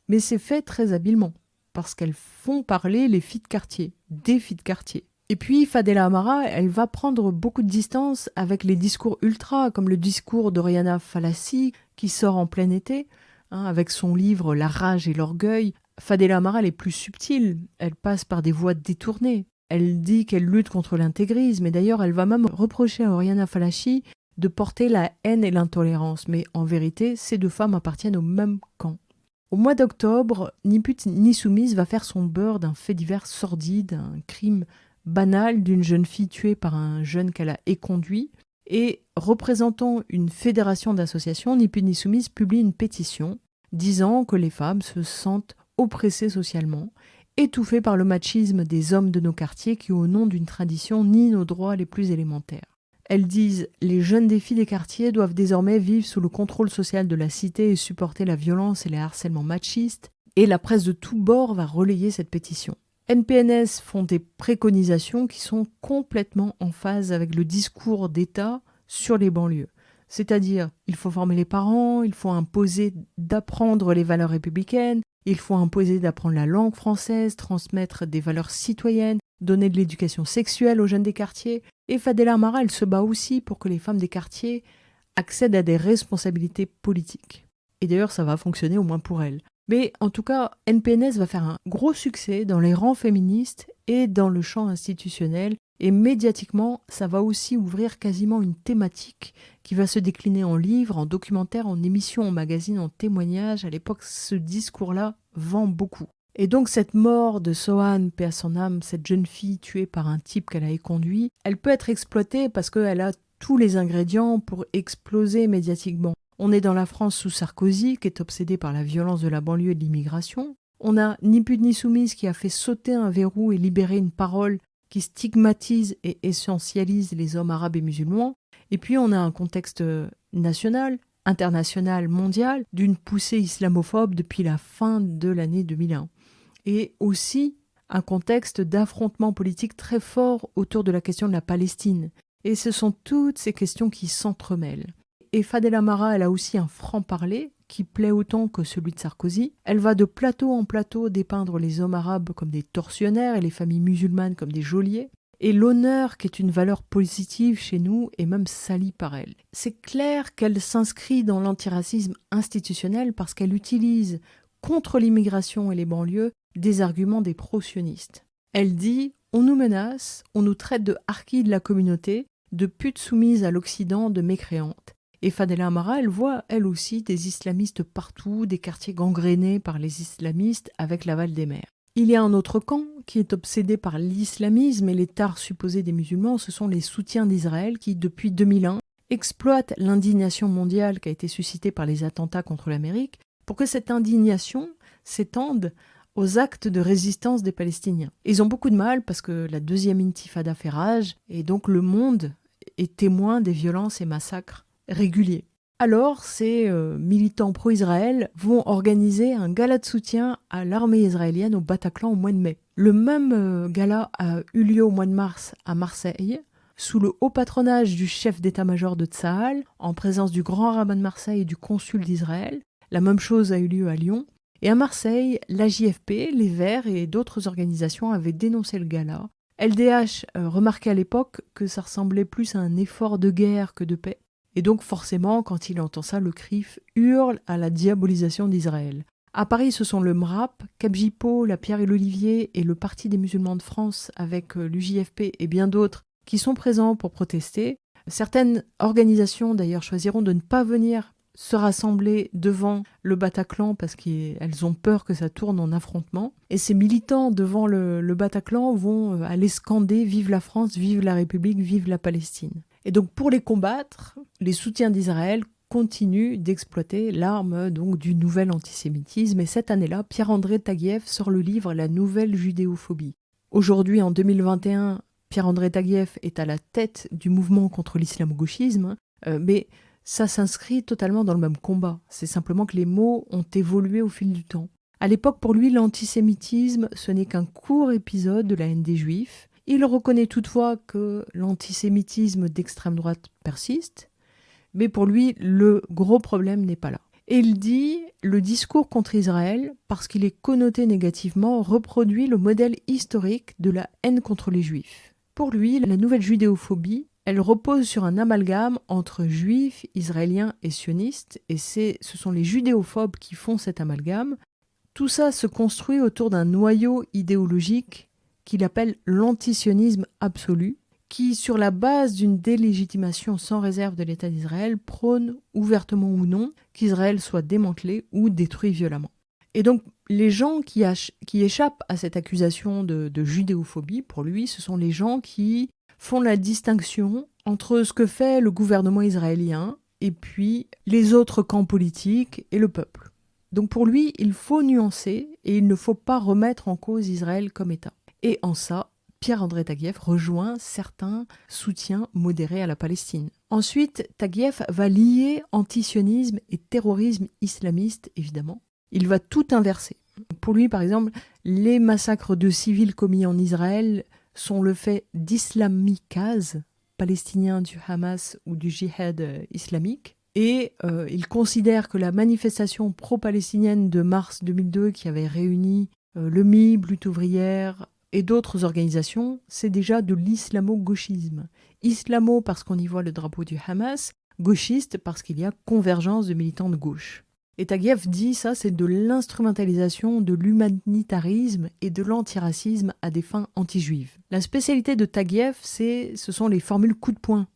Mais c'est fait très habilement, parce qu'elles font parler les filles de quartier, des filles de quartier. Et puis Fadela Amara, elle va prendre beaucoup de distance avec les discours ultra, comme le discours d'Oriana Fallaci, qui sort en plein été, avec son livre La rage et l'orgueil. Fadela Amara, elle est plus subtile, elle passe par des voies détournées. Elle dit qu'elle lutte contre l'intégrisme, et d'ailleurs elle va même reprocher à Oriana Fallaci de porter la haine et l'intolérance. Mais en vérité, ces deux femmes appartiennent au même camp. Au mois d'octobre, Ni pute ni soumise va faire son beurre d'un fait divers sordide, un crime banal d'une jeune fille tuée par un jeune qu'elle a éconduit. Et représentant une fédération d'associations, Ni pute ni soumise publie une pétition disant que les femmes se sentent oppressées socialement, étouffées par le machisme des hommes de nos quartiers qui, au nom d'une tradition, nient nos droits les plus élémentaires. Elles disent « Les jeunes des filles des quartiers doivent désormais vivre sous le contrôle social de la cité et supporter la violence et les harcèlements machistes. » Et la presse de tous bords va relayer cette pétition. NPNS font des préconisations qui sont complètement en phase avec le discours d'État sur les banlieues. C'est-à-dire, il faut former les parents, il faut imposer d'apprendre les valeurs républicaines, il faut imposer d'apprendre la langue française, transmettre des valeurs citoyennes, donner de l'éducation sexuelle aux jeunes des quartiers. Et Fadela Amara, elle se bat aussi pour que les femmes des quartiers accèdent à des responsabilités politiques. Et d'ailleurs, ça va fonctionner au moins pour elle. Mais en tout cas, NPNS va faire un gros succès dans les rangs féministes et dans le champ institutionnel. Et médiatiquement, ça va aussi ouvrir quasiment une thématique qui va se décliner en livres, en documentaires, en émissions, en magazines, en témoignages. À l'époque, ce discours-là vend beaucoup. Et donc cette mort de Sohan, paix à son âme, cette jeune fille tuée par un type qu'elle a éconduit, elle peut être exploitée parce qu'elle a tous les ingrédients pour exploser médiatiquement. On est dans la France sous Sarkozy, qui est obsédé par la violence de la banlieue et de l'immigration. On a Ni pute ni soumise qui a fait sauter un verrou et libérer une parole qui stigmatise et essentialise les hommes arabes et musulmans. Et puis on a un contexte national, international, mondial, d'une poussée islamophobe depuis la fin de l'année 2001. Et aussi un contexte d'affrontement politique très fort autour de la question de la Palestine. Et ce sont toutes ces questions qui s'entremêlent. Et Fadela Amara, elle a aussi un franc-parler qui plaît autant que celui de Sarkozy. Elle va de plateau en plateau dépeindre les hommes arabes comme des tortionnaires et les familles musulmanes comme des geôliers. Et l'honneur, qui est une valeur positive chez nous, est même sali par elle. C'est clair qu'elle s'inscrit dans l'antiracisme institutionnel parce qu'elle utilise contre l'immigration et les banlieues des arguments des pro-sionistes. Elle dit « On nous menace, on nous traite de harkis de la communauté, de putes soumises à l'Occident, de mécréantes. » Et Fadela Amara, elle voit, elle aussi, des islamistes partout, des quartiers gangrénés par les islamistes avec l'aval des mers. Il y a un autre camp qui est obsédé par l'islamisme et les tares supposées des musulmans, ce sont les soutiens d'Israël qui, depuis 2001, exploitent l'indignation mondiale qui a été suscitée par les attentats contre l'Amérique pour que cette indignation s'étende aux actes de résistance des Palestiniens. Ils ont beaucoup de mal parce que la deuxième intifada fait rage et donc le monde est témoin des violences et massacres réguliers. Alors, ces militants pro-Israël vont organiser un gala de soutien à l'armée israélienne au Bataclan au mois de mai. Le même gala a eu lieu au mois de mars à Marseille, sous le haut patronage du chef d'état-major de Tsahal, en présence du grand rabbin de Marseille et du consul d'Israël. La même chose a eu lieu à Lyon. Et à Marseille, l'AJFP, les Verts et d'autres organisations avaient dénoncé le gala. LDH remarquait à l'époque que ça ressemblait plus à un effort de guerre que de paix. Et donc forcément, quand il entend ça, le CRIF hurle à la diabolisation d'Israël. À Paris, ce sont le MRAP, Capgipo, la Pierre et l'Olivier et le Parti des musulmans de France avec l'UJFP et bien d'autres qui sont présents pour protester. Certaines organisations d'ailleurs choisiront de ne pas venir se rassembler devant le Bataclan parce qu'elles ont peur que ça tourne en affrontement. Et ces militants devant le Bataclan vont aller scander « Vive la France, vive la République, vive la Palestine ». Et donc pour les combattre, les soutiens d'Israël continuent d'exploiter l'arme donc du nouvel antisémitisme. Et cette année-là, Pierre-André Taguieff sort le livre « La nouvelle judéophobie ». Aujourd'hui, en 2021, Pierre-André Taguieff est à la tête du mouvement contre l'islamo-gauchisme, mais ça s'inscrit totalement dans le même combat. C'est simplement que les mots ont évolué au fil du temps. À l'époque, pour lui, l'antisémitisme, ce n'est qu'un court épisode de la haine des Juifs. Il reconnaît toutefois que l'antisémitisme d'extrême droite persiste, mais pour lui, le gros problème n'est pas là. Et il dit « Le discours contre Israël, parce qu'il est connoté négativement, reproduit le modèle historique de la haine contre les Juifs. » Pour lui, la nouvelle judéophobie, elle repose sur un amalgame entre juifs, israéliens et sionistes, et ce sont les judéophobes qui font cet amalgame. Tout ça se construit autour d'un noyau idéologique qu'il appelle l'antisionisme absolu, qui, sur la base d'une délégitimation sans réserve de l'État d'Israël, prône, ouvertement ou non, qu'Israël soit démantelé ou détruit violemment. Et donc, les gens qui échappent à cette accusation de judéophobie, pour lui, ce sont les gens qui font la distinction entre ce que fait le gouvernement israélien et puis les autres camps politiques et le peuple. Donc pour lui, il faut nuancer et il ne faut pas remettre en cause Israël comme État. Et en ça, Pierre-André Taguieff rejoint certains soutiens modérés à la Palestine. Ensuite, Taguieff va lier antisionisme et terrorisme islamiste, évidemment. Il va tout inverser. Pour lui, par exemple, les massacres de civils commis en Israël sont le fait d'islamikaz palestiniens du Hamas ou du djihad islamique. Et il considère que la manifestation pro-palestinienne de mars 2002 qui avait réuni le MIB, Lutte ouvrière et d'autres organisations, c'est déjà de l'islamo-gauchisme. Islamo parce qu'on y voit le drapeau du Hamas, gauchiste parce qu'il y a convergence de militants de gauche. Et Taguieff dit ça, c'est de l'instrumentalisation de l'humanitarisme et de l'antiracisme à des fins anti-juives. La spécialité de Taguieff, ce sont les formules coup de poing.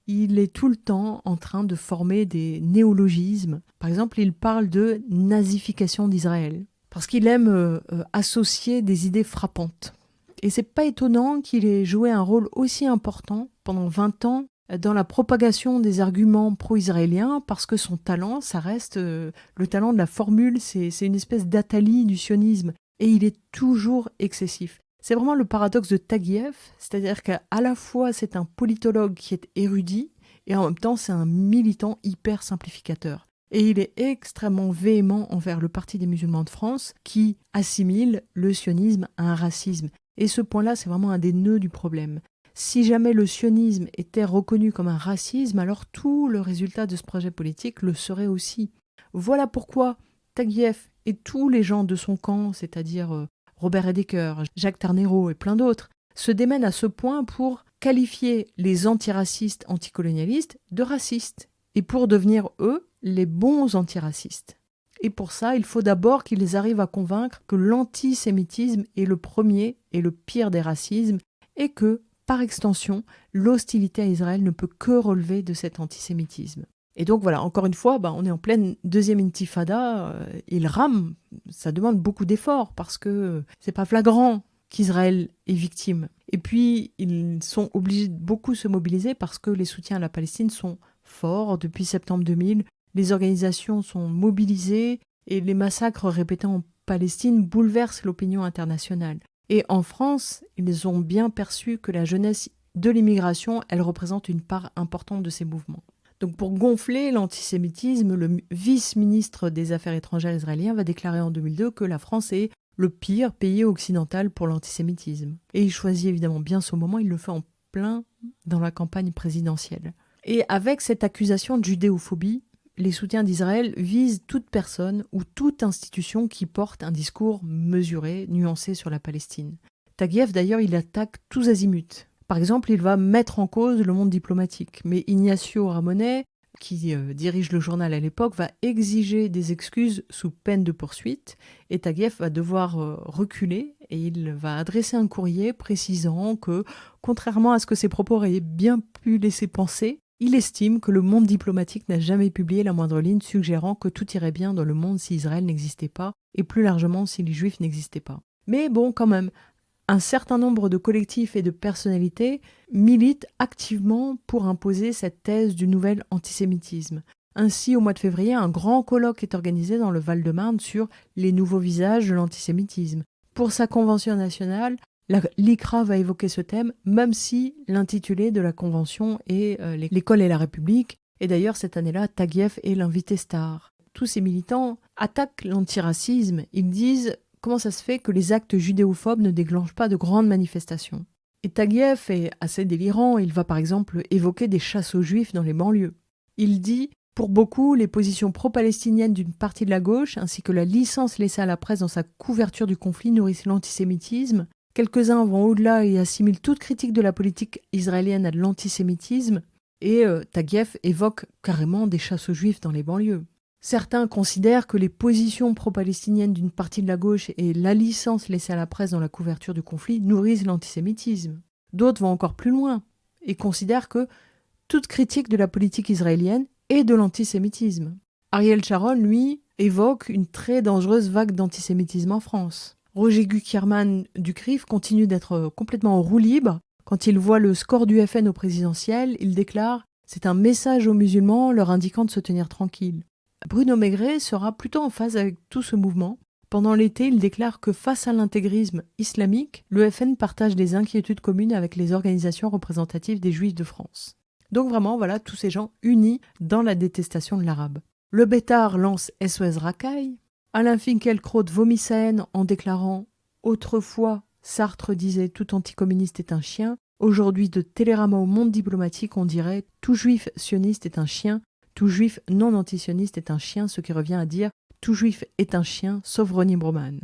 Il est tout le temps en train de former des néologismes. Par exemple, il parle de nazification d'Israël, parce qu'il aime associer des idées frappantes. Et c'est pas étonnant qu'il ait joué un rôle aussi important pendant 20 ans dans la propagation des arguments pro-israéliens, parce que son talent, ça reste le talent de la formule, c'est une espèce d'Atali du sionisme, et il est toujours excessif. C'est vraiment le paradoxe de Taguieff, c'est-à-dire qu'à la fois c'est un politologue qui est érudit, et en même temps c'est un militant hyper simplificateur. Et il est extrêmement véhément envers le Parti des musulmans de France, qui assimile le sionisme à un racisme. Et ce point-là, c'est vraiment un des nœuds du problème. Si jamais le sionisme était reconnu comme un racisme, alors tout le résultat de ce projet politique le serait aussi. Voilà pourquoi Taguieff et tous les gens de son camp, c'est-à-dire Robert Edeker, Jacques Tarnero et plein d'autres, se démènent à ce point pour qualifier les antiracistes anticolonialistes de racistes, et pour devenir, eux, les bons antiracistes. Et pour ça, il faut d'abord qu'ils arrivent à convaincre que l'antisémitisme est le premier et le pire des racismes, et que, par extension, l'hostilité à Israël ne peut que relever de cet antisémitisme. Et donc voilà, encore une fois, on est en pleine deuxième intifada, il rame, ça demande beaucoup d'efforts parce que c'est pas flagrant qu'Israël est victime. Et puis, ils sont obligés de beaucoup se mobiliser parce que les soutiens à la Palestine sont forts depuis septembre 2000, les organisations sont mobilisées et les massacres répétés en Palestine bouleversent l'opinion internationale. Et en France, ils ont bien perçu que la jeunesse de l'immigration, elle représente une part importante de ces mouvements. Donc pour gonfler l'antisémitisme, le vice-ministre des Affaires étrangères israélien va déclarer en 2002 que la France est le pire pays occidental pour l'antisémitisme. Et il choisit évidemment bien son moment, il le fait en plein dans la campagne présidentielle. Et avec cette accusation de judéophobie, les soutiens d'Israël visent toute personne ou toute institution qui porte un discours mesuré, nuancé sur la Palestine. Taguieff, d'ailleurs, il attaque tous azimuts. Par exemple, il va mettre en cause le monde diplomatique. Mais Ignacio Ramonet, qui dirige le journal à l'époque, va exiger des excuses sous peine de poursuite. Et Taguieff va devoir reculer et il va adresser un courrier précisant que, contrairement à ce que ses propos auraient bien pu laisser penser, Il estime que le monde diplomatique n'a jamais publié la moindre ligne suggérant que tout irait bien dans le monde si Israël n'existait pas, et plus largement si les Juifs n'existaient pas. Mais bon, quand même, un certain nombre de collectifs et de personnalités militent activement pour imposer cette thèse du nouvel antisémitisme. Ainsi, au mois de février, un grand colloque est organisé dans le Val-de-Marne sur les nouveaux visages de l'antisémitisme. Pour sa convention nationale, l'ICRA va évoquer ce thème, même si l'intitulé de la convention est l'école et la République. Et d'ailleurs, cette année-là, Taguieff est l'invité star. Tous ces militants attaquent l'antiracisme. Ils disent comment ça se fait que les actes judéophobes ne déclenchent pas de grandes manifestations. Et Taguieff est assez délirant. Il va par exemple évoquer des chasses aux juifs dans les banlieues. Il dit: pour beaucoup, les positions pro-palestiniennes d'une partie de la gauche, ainsi que la licence laissée à la presse dans sa couverture du conflit, nourrissent l'antisémitisme. Quelques-uns vont au-delà et assimilent toute critique de la politique israélienne à de l'antisémitisme. Et Taguieff évoque carrément des chasses aux juifs dans les banlieues. Certains considèrent que les positions pro-palestiniennes d'une partie de la gauche et la licence laissée à la presse dans la couverture du conflit nourrissent l'antisémitisme. D'autres vont encore plus loin et considèrent que toute critique de la politique israélienne est de l'antisémitisme. Ariel Sharon, lui, évoque une très dangereuse vague d'antisémitisme en France. Roger Guckerman du CRIF continue d'être complètement en roue libre. Quand il voit le score du FN au présidentiel, il déclare « C'est un message aux musulmans leur indiquant de se tenir tranquilles ». Bruno Maigret sera plutôt en phase avec tout ce mouvement. Pendant l'été, il déclare que face à l'intégrisme islamique, le FN partage des inquiétudes communes avec les organisations représentatives des Juifs de France. Donc vraiment, voilà, tous ces gens unis dans la détestation de l'arabe. Le Bétard lance SOS Racaille. Alain Finkielkraut vomit sa haine en déclarant « Autrefois, Sartre disait tout anticommuniste est un chien. Aujourd'hui, de Télérama au monde diplomatique, on dirait tout juif sioniste est un chien, tout juif non antisioniste est un chien, ce qui revient à dire tout juif est un chien, sauf Ronnie Broman. »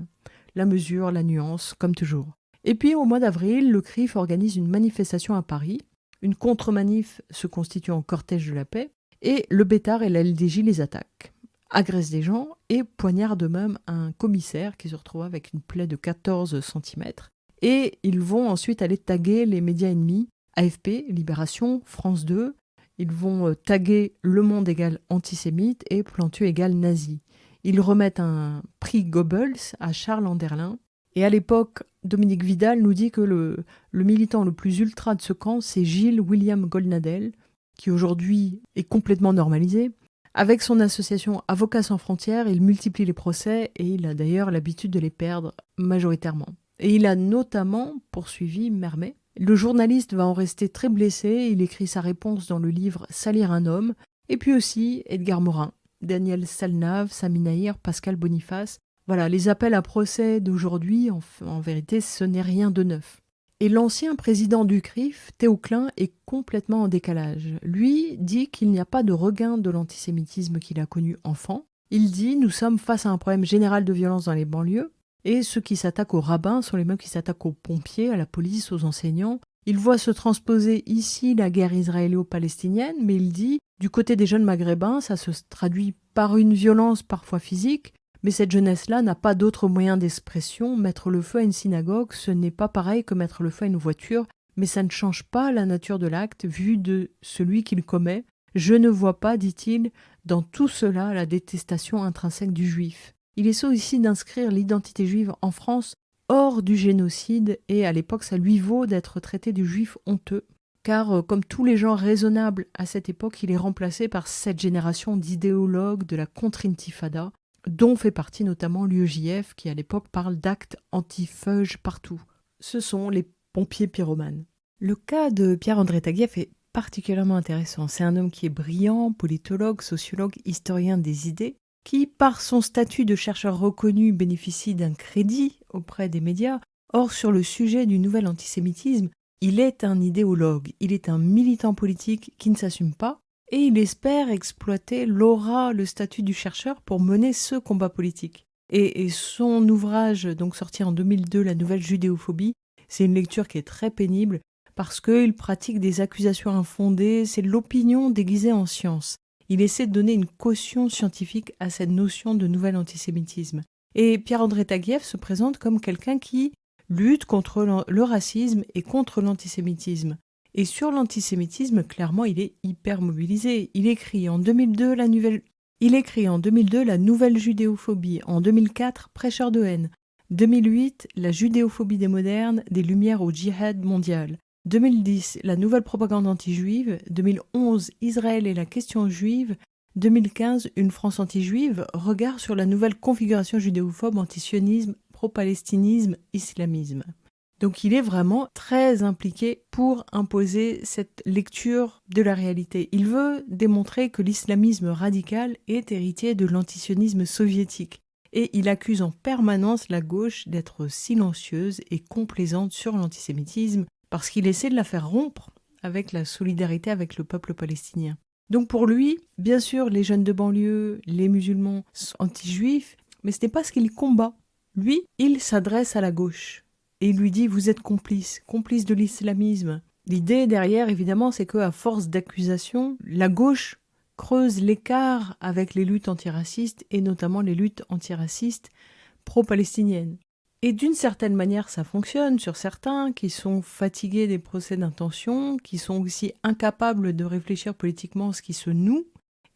La mesure, la nuance, comme toujours. Et puis, au mois d'avril, le CRIF organise une manifestation à Paris. Une contre-manif se constitue en cortège de la paix, et le Bétard et la LDJ les attaquent, agressent des gens et poignardent même un commissaire qui se retrouve avec une plaie de 14 cm. Et ils vont ensuite aller taguer les médias ennemis, AFP, Libération, France 2. Ils vont taguer Le Monde égale antisémite et Plantu égale nazi. Ils remettent un prix Goebbels à Charles Anderlin. Et à l'époque, Dominique Vidal nous dit que le militant le plus ultra de ce camp, c'est Gilles William Goldnadel, qui aujourd'hui est complètement normalisé. Avec son association Avocats sans frontières, il multiplie les procès et il a d'ailleurs l'habitude de les perdre majoritairement. Et il a notamment poursuivi Mermet. Le journaliste va en rester très blessé, il écrit sa réponse dans le livre Salir un homme, et puis aussi Edgar Morin, Daniel Salnave, Sami Nahir, Pascal Boniface. Voilà, les appels à procès d'aujourd'hui, en vérité, ce n'est rien de neuf. Et l'ancien président du CRIF, Théo Klein, est complètement en décalage. Lui dit qu'il n'y a pas de regain de l'antisémitisme qu'il a connu enfant. Il dit « Nous sommes face à un problème général de violence dans les banlieues, et ceux qui s'attaquent aux rabbins sont les mêmes qui s'attaquent aux pompiers, à la police, aux enseignants. Il voit se transposer ici la guerre israélo-palestinienne, mais il dit « Du côté des jeunes maghrébins, ça se traduit par une violence parfois physique, mais cette jeunesse-là n'a pas d'autre moyen d'expression. Mettre le feu à une synagogue, ce n'est pas pareil que mettre le feu à une voiture, mais ça ne change pas la nature de l'acte vu de celui qui le commet. Je ne vois pas, dit-il, dans tout cela la détestation intrinsèque du juif. » Il essaie aussi d'inscrire l'identité juive en France hors du génocide et à l'époque ça lui vaut d'être traité du juif honteux. Car comme tous les gens raisonnables à cette époque, il est remplacé par cette génération d'idéologues de la contre-intifada, dont fait partie notamment l'UEJF qui à l'époque parle d'actes anti-feuges partout. Ce sont les pompiers pyromanes. Le cas de Pierre-André Taguieff est particulièrement intéressant. C'est un homme qui est brillant, politologue, sociologue, historien des idées, qui, par son statut de chercheur reconnu, bénéficie d'un crédit auprès des médias. Or, sur le sujet du nouvel antisémitisme, il est un idéologue, il est un militant politique qui ne s'assume pas, et il espère exploiter l'aura, le statut du chercheur pour mener ce combat politique. Et son ouvrage, donc sorti en 2002, La Nouvelle Judéophobie, c'est une lecture qui est très pénible parce qu'il pratique des accusations infondées, c'est de l'opinion déguisée en science. Il essaie de donner une caution scientifique à cette notion de nouvel antisémitisme. Et Pierre-André Taguieff se présente comme quelqu'un qui lutte contre le racisme et contre l'antisémitisme. Et sur l'antisémitisme, clairement, il est hyper mobilisé. Il écrit en 2002 la nouvelle judéophobie. En 2004, Prêcheur de haine. 2008, la judéophobie des modernes, des lumières au djihad mondial. 2010, la nouvelle propagande anti-juive. 2011, Israël et la question juive. 2015, une France anti-juive. Regard sur la nouvelle configuration judéophobe, antisionisme, pro-palestinisme, islamisme. Donc il est vraiment très impliqué pour imposer cette lecture de la réalité. Il veut démontrer que l'islamisme radical est héritier de l'antisionisme soviétique. Et il accuse en permanence la gauche d'être silencieuse et complaisante sur l'antisémitisme parce qu'il essaie de la faire rompre avec la solidarité avec le peuple palestinien. Donc pour lui, bien sûr, les jeunes de banlieue, les musulmans sont anti-juifs, mais ce n'est pas ce qu'il combat. Lui, il s'adresse à la gauche. Et il lui dit, vous êtes complice de l'islamisme. L'idée derrière, évidemment, c'est qu'à force d'accusations, la gauche creuse l'écart avec les luttes antiracistes, et notamment les luttes antiracistes pro-palestiniennes. Et d'une certaine manière, ça fonctionne sur certains qui sont fatigués des procès d'intention, qui sont aussi incapables de réfléchir politiquement ce qui se noue.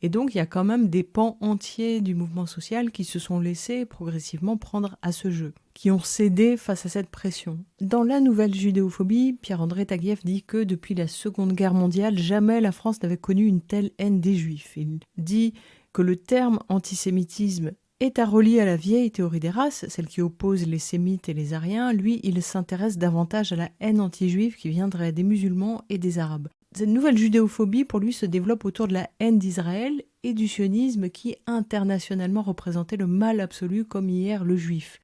Et donc, il y a quand même des pans entiers du mouvement social qui se sont laissés progressivement prendre à ce jeu, qui ont cédé face à cette pression. Dans la nouvelle judéophobie, Pierre-André Taguieff dit que depuis la Seconde Guerre mondiale, jamais la France n'avait connu une telle haine des Juifs. Il dit que le terme antisémitisme est à relier à la vieille théorie des races, celle qui oppose les sémites et les ariens. Lui, il s'intéresse davantage à la haine anti-juive qui viendrait des musulmans et des arabes. Cette nouvelle judéophobie, pour lui, se développe autour de la haine d'Israël et du sionisme qui, internationalement, représentait le mal absolu comme hier le juif.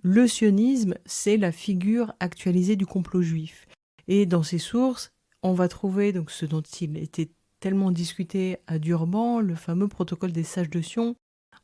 Le sionisme, c'est la figure actualisée du complot juif. Et dans ses sources, on va trouver donc ce dont il était tellement discuté à Durban, le fameux protocole des sages de Sion.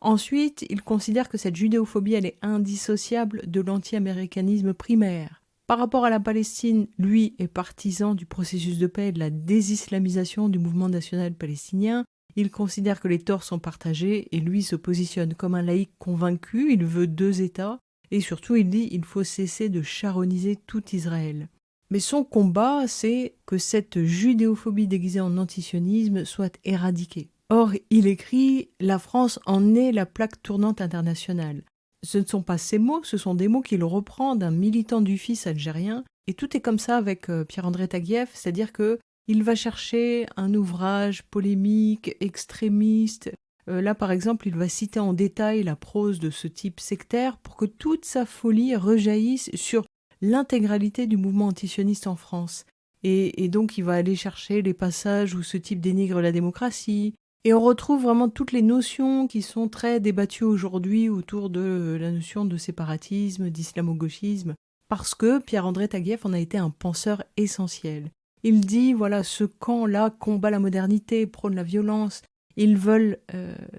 Ensuite, il considère que cette judéophobie, elle est indissociable de l'anti-américanisme primaire. Par rapport à la Palestine, lui est partisan du processus de paix et de la désislamisation du mouvement national palestinien. Il considère que les torts sont partagés et lui se positionne comme un laïc convaincu. Il veut 2 États et surtout il dit qu'il faut cesser de charoniser tout Israël. Mais son combat, c'est que cette judéophobie déguisée en antisionisme soit éradiquée. Or, il écrit « La France en est la plaque tournante internationale ». Ce ne sont pas ces mots, ce sont des mots qu'il reprend d'un militant du FIS algérien. Et tout est comme ça avec Pierre-André Taguieff, c'est-à-dire qu'il va chercher un ouvrage polémique, extrémiste. Là, par exemple, il va citer en détail la prose de ce type sectaire pour que toute sa folie rejaillisse sur l'intégralité du mouvement antisioniste en France. Et donc, il va aller chercher les passages où ce type dénigre la démocratie. Et on retrouve vraiment toutes les notions qui sont très débattues aujourd'hui autour de la notion de séparatisme, d'islamo-gauchisme, parce que Pierre-André Taguieff en a été un penseur essentiel. Il dit, voilà, ce camp-là combat la modernité, prône la violence, ils veulent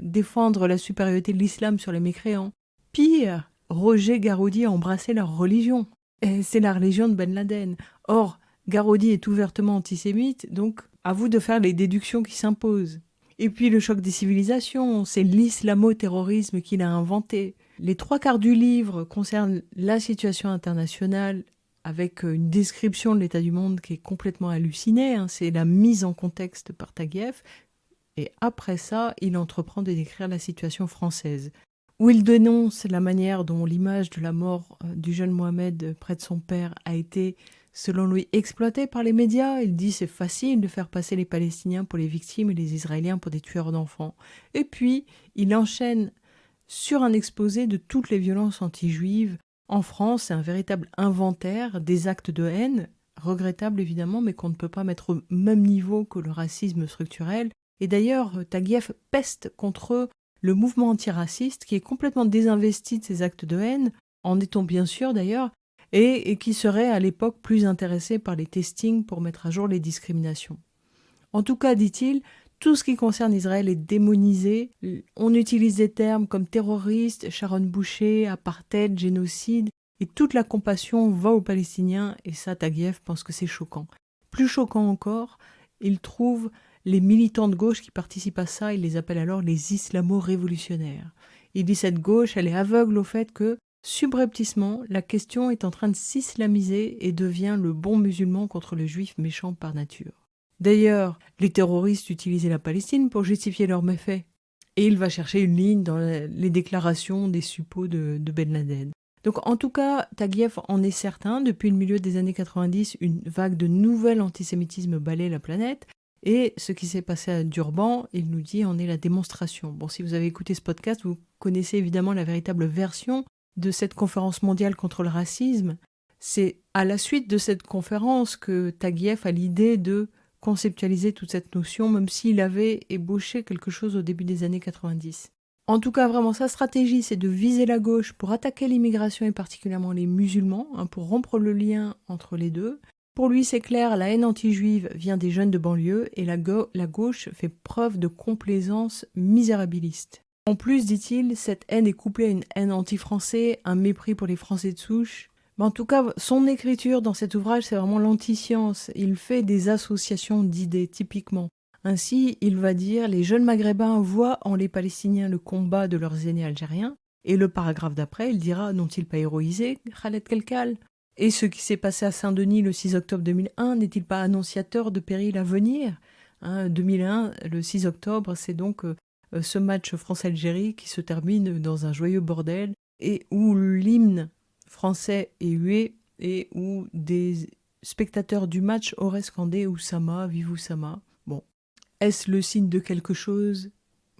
défendre la supériorité de l'islam sur les mécréants. Pire, Roger Garaudy a embrassé leur religion. Et c'est la religion de Ben Laden. Or, Garaudy est ouvertement antisémite, donc à vous de faire les déductions qui s'imposent. Et puis le choc des civilisations, c'est l'islamo-terrorisme qu'il a inventé. Les 3/4 du livre concernent la situation internationale avec une description de l'état du monde qui est complètement hallucinée. C'est la mise en contexte par Taguieff. Et après ça, il entreprend de décrire la situation française, où il dénonce la manière dont l'image de la mort du jeune Mohamed près de son père a été, selon lui, exploitée par les médias. Il dit c'est facile de faire passer les Palestiniens pour les victimes et les Israéliens pour des tueurs d'enfants. Et puis, il enchaîne sur un exposé de toutes les violences anti-juives. En France, c'est un véritable inventaire des actes de haine, regrettables évidemment, mais qu'on ne peut pas mettre au même niveau que le racisme structurel. Et d'ailleurs, Taguieff peste contre le mouvement antiraciste qui est complètement désinvesti de ces actes de haine, en est-on bien sûr d'ailleurs, et qui serait à l'époque plus intéressé par les testings pour mettre à jour les discriminations. En tout cas, dit-il, tout ce qui concerne Israël est démonisé. On utilise des termes comme terroriste, Sharon Boucher, apartheid, génocide, et toute la compassion va aux Palestiniens, et ça, Taguieff pense que c'est choquant. Plus choquant encore, il trouve les militants de gauche qui participent à ça, il les appelle alors les islamo-révolutionnaires. Il dit cette gauche, elle est aveugle au fait que Subrepticement, la question est en train de s'islamiser et devient le bon musulman contre le juif méchant par nature. D'ailleurs, les terroristes utilisaient la Palestine pour justifier leurs méfaits. Et il va chercher une ligne dans les déclarations des suppôts de Ben Laden. Donc en tout cas, Taguieff en est certain, depuis le milieu des années 90, une vague de nouvel antisémitisme balaie la planète. Et ce qui s'est passé à Durban, il nous dit, en est la démonstration. Bon, si vous avez écouté ce podcast, vous connaissez évidemment la véritable version de cette conférence mondiale contre le racisme. C'est à la suite de cette conférence que Taguieff a l'idée de conceptualiser toute cette notion, même s'il avait ébauché quelque chose au début des années 90. En tout cas, vraiment, sa stratégie, c'est de viser la gauche pour attaquer l'immigration et particulièrement les musulmans, pour rompre le lien entre les deux. Pour lui, c'est clair, la haine anti-juive vient des jeunes de banlieue et la gauche fait preuve de complaisance misérabiliste. En plus, dit-il, cette haine est couplée à une haine anti-français, un mépris pour les Français de souche. Mais en tout cas, son écriture dans cet ouvrage, c'est vraiment l'anti-science. Il fait des associations d'idées, typiquement. Ainsi, il va dire « Les jeunes maghrébins voient en les Palestiniens le combat de leurs aînés algériens ». Et le paragraphe d'après, il dira « N'ont-ils pas héroïsé Khaled Kelkal ?» Et ce qui s'est passé à Saint-Denis le 6 octobre 2001 n'est-il pas annonciateur de périls à venir 2001, le 6 octobre, c'est donc ce match France-Algérie qui se termine dans un joyeux bordel et où l'hymne français est hué et où des spectateurs du match auraient scandé « Oussama, vive Oussama ». Bon, est-ce le signe de quelque chose ?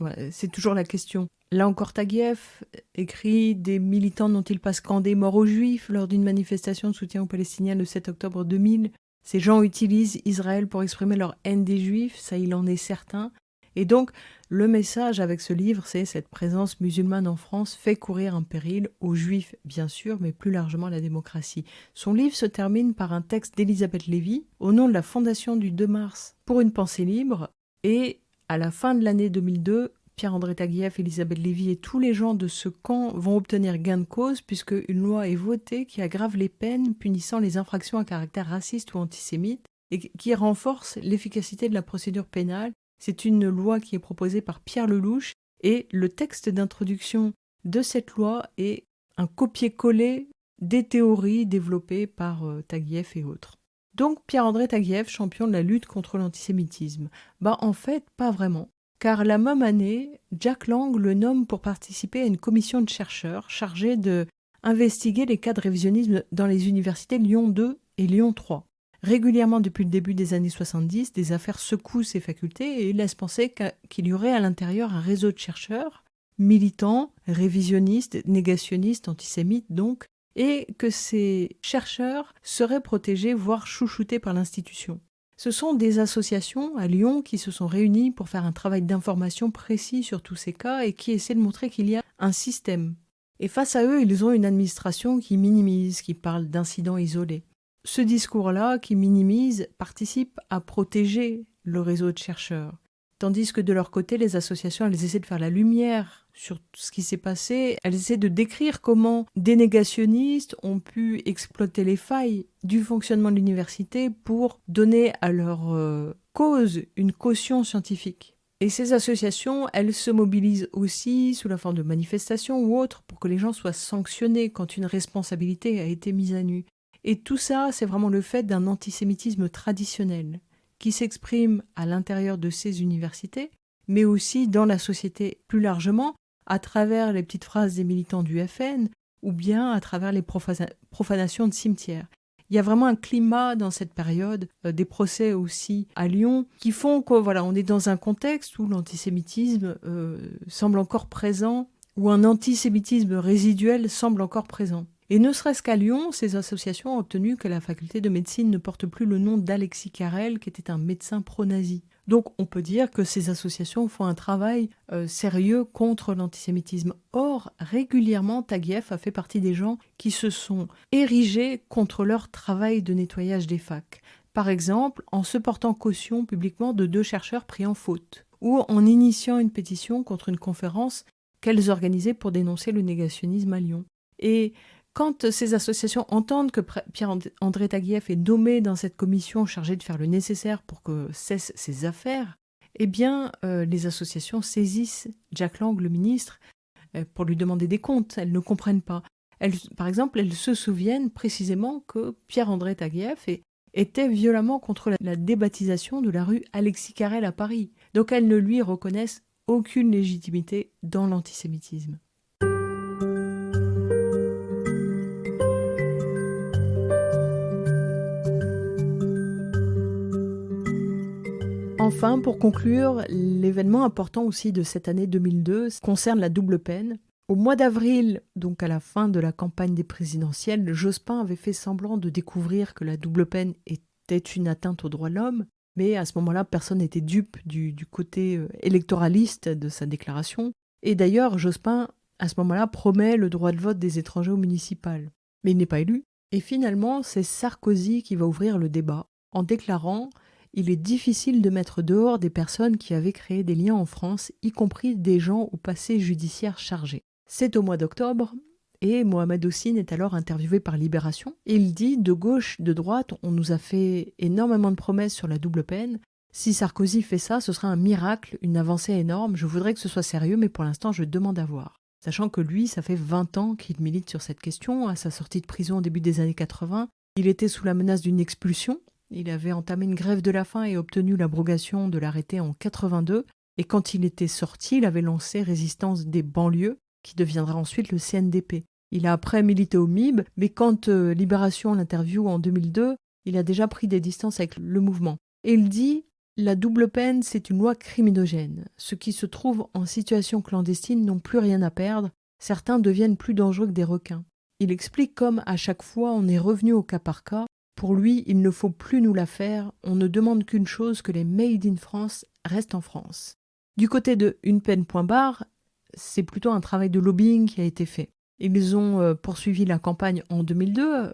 Ouais, c'est toujours la question. Là encore, Taguieff écrit « Des militants n'ont-ils pas scandé mort aux Juifs lors d'une manifestation de soutien aux Palestiniens le 7 octobre 2000 ? Ces gens utilisent Israël pour exprimer leur haine des Juifs, ça il en est certain. » Et donc, le message avec ce livre, c'est cette présence musulmane en France fait courir un péril aux Juifs, bien sûr, mais plus largement à la démocratie. Son livre se termine par un texte d'Elisabeth Lévy, au nom de la Fondation du 2 mars pour une pensée libre, et à la fin de l'année 2002, Pierre-André Taguieff, Elisabeth Lévy et tous les gens de ce camp vont obtenir gain de cause puisque une loi est votée qui aggrave les peines punissant les infractions à caractère raciste ou antisémite et qui renforce l'efficacité de la procédure pénale. C'est une loi qui est proposée par Pierre Lelouch et le texte d'introduction de cette loi est un copier-coller des théories développées par Taguieff et autres. Donc Pierre-André Taguieff, champion de la lutte contre l'antisémitisme. En fait, pas vraiment. Car la même année, Jack Lang le nomme pour participer à une commission de chercheurs chargée d'investiguer les cas de révisionnisme dans les universités Lyon 2 et Lyon 3. Régulièrement depuis le début des années 70, des affaires secouent ces facultés et laissent penser qu'il y aurait à l'intérieur un réseau de chercheurs, militants, révisionnistes, négationnistes, antisémites donc, et que ces chercheurs seraient protégés, voire chouchoutés par l'institution. Ce sont des associations à Lyon qui se sont réunies pour faire un travail d'information précis sur tous ces cas et qui essaient de montrer qu'il y a un système. Et face à eux, ils ont une administration qui minimise, qui parle d'incidents isolés. Ce discours-là, qui minimise, participe à protéger le réseau de chercheurs. Tandis que de leur côté, les associations, elles essaient de faire la lumière sur tout ce qui s'est passé. Elles essaient de décrire comment des négationnistes ont pu exploiter les failles du fonctionnement de l'université pour donner à leur cause une caution scientifique. Et ces associations, elles se mobilisent aussi sous la forme de manifestations ou autres pour que les gens soient sanctionnés quand une responsabilité a été mise à nu. Et tout ça, c'est vraiment le fait d'un antisémitisme traditionnel qui s'exprime à l'intérieur de ces universités, mais aussi dans la société plus largement, à travers les petites phrases des militants du FN ou bien à travers les profanations de cimetières. Il y a vraiment un climat dans cette période, des procès aussi à Lyon, qui font qu'on est dans un contexte où l'antisémitisme semble encore présent, où un antisémitisme résiduel semble encore présent. Et ne serait-ce qu'à Lyon, ces associations ont obtenu que la faculté de médecine ne porte plus le nom d'Alexis Carrel, qui était un médecin pro-nazi. Donc on peut dire que ces associations font un travail sérieux contre l'antisémitisme. Or, régulièrement, Taguieff a fait partie des gens qui se sont érigés contre leur travail de nettoyage des facs. Par exemple, en se portant caution publiquement de 2 chercheurs pris en faute, ou en initiant une pétition contre une conférence qu'elles organisaient pour dénoncer le négationnisme à Lyon. Et quand ces associations entendent que Pierre-André Taguieff est nommé dans cette commission chargée de faire le nécessaire pour que cessent ces affaires, eh bien, les associations saisissent Jack Lang, le ministre, pour lui demander des comptes. Elles ne comprennent pas. Par exemple, elles se souviennent précisément que Pierre-André Taguieff était violemment contre la débaptisation de la rue Alexis Carrel à Paris. Donc elles ne lui reconnaissent aucune légitimité dans l'antisémitisme. Enfin, pour conclure, l'événement important aussi de cette année 2002 concerne la double peine. Au mois d'avril, donc à la fin de la campagne des présidentielles, Jospin avait fait semblant de découvrir que la double peine était une atteinte aux droits de l'homme, mais à ce moment-là, personne n'était dupe du côté électoraliste de sa déclaration. Et d'ailleurs, Jospin, à ce moment-là, promet le droit de vote des étrangers au municipal. Mais il n'est pas élu. Et finalement, c'est Sarkozy qui va ouvrir le débat en déclarant « Il est difficile de mettre dehors des personnes qui avaient créé des liens en France, y compris des gens au passé judiciaire chargé. » C'est au mois d'octobre, et Mohamed Hossein est alors interviewé par Libération. Il dit « De gauche, de droite, on nous a fait énormément de promesses sur la double peine. Si Sarkozy fait ça, ce sera un miracle, une avancée énorme. Je voudrais que ce soit sérieux, mais pour l'instant, je demande à voir. » Sachant que lui, ça fait 20 ans qu'il milite sur cette question. À sa sortie de prison au début des années 80, il était sous la menace d'une expulsion. Il avait entamé une grève de la faim et obtenu l'abrogation de l'arrêté en 82. Et quand il était sorti, il avait lancé Résistance des banlieues, qui deviendra ensuite le CNDP. Il a après milité au MIB, mais quand Libération l'interviewe en 2002, il a déjà pris des distances avec le mouvement. Et il dit « La double peine, c'est une loi criminogène. Ceux qui se trouvent en situation clandestine n'ont plus rien à perdre. Certains deviennent plus dangereux que des requins. » Il explique comme à chaque fois on est revenu au cas par cas. Pour lui, il ne faut plus nous la faire. On ne demande qu'une chose, que les Made in France restent en France. Du côté de Une peine point barre, c'est plutôt un travail de lobbying qui a été fait. Ils ont poursuivi la campagne en 2002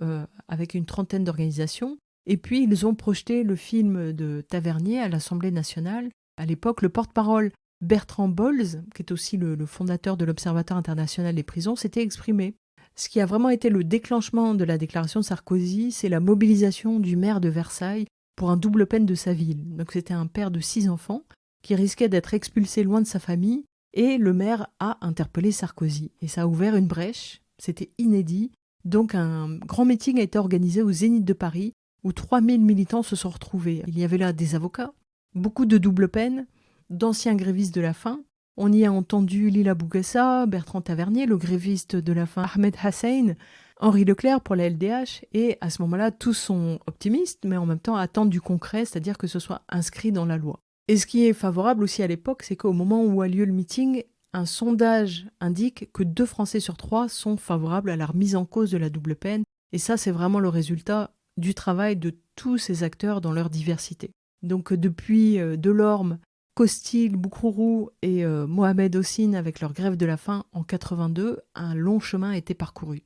avec une trentaine d'organisations. Et puis, ils ont projeté le film de Tavernier à l'Assemblée nationale. À l'époque, le porte-parole Bertrand Bolz, qui est aussi le fondateur de l'Observatoire international des prisons, s'était exprimé. Ce qui a vraiment été le déclenchement de la déclaration de Sarkozy, c'est la mobilisation du maire de Versailles pour un double peine de sa ville. Donc c'était un père de 6 enfants qui risquait d'être expulsé loin de sa famille, et le maire a interpellé Sarkozy. Et ça a ouvert une brèche, c'était inédit. Donc un grand meeting a été organisé au Zénith de Paris, où 3000 militants se sont retrouvés. Il y avait là des avocats, beaucoup de double peine, d'anciens grévistes de la faim. On y a entendu Lila Bougassa, Bertrand Tavernier, le gréviste de la faim Ahmed Hassein, Henri Leclerc pour la LDH, et à ce moment-là, tous sont optimistes, mais en même temps attendent du concret, c'est-à-dire que ce soit inscrit dans la loi. Et ce qui est favorable aussi à l'époque, c'est qu'au moment où a lieu le meeting, un sondage indique que 2 Français sur 3 sont favorables à la remise en cause de la double peine, et ça, c'est vraiment le résultat du travail de tous ces acteurs dans leur diversité. Donc depuis Delorme, Costil, Boukhrourou et Mohamed Hossein avec leur grève de la faim en 82, un long chemin a été parcouru.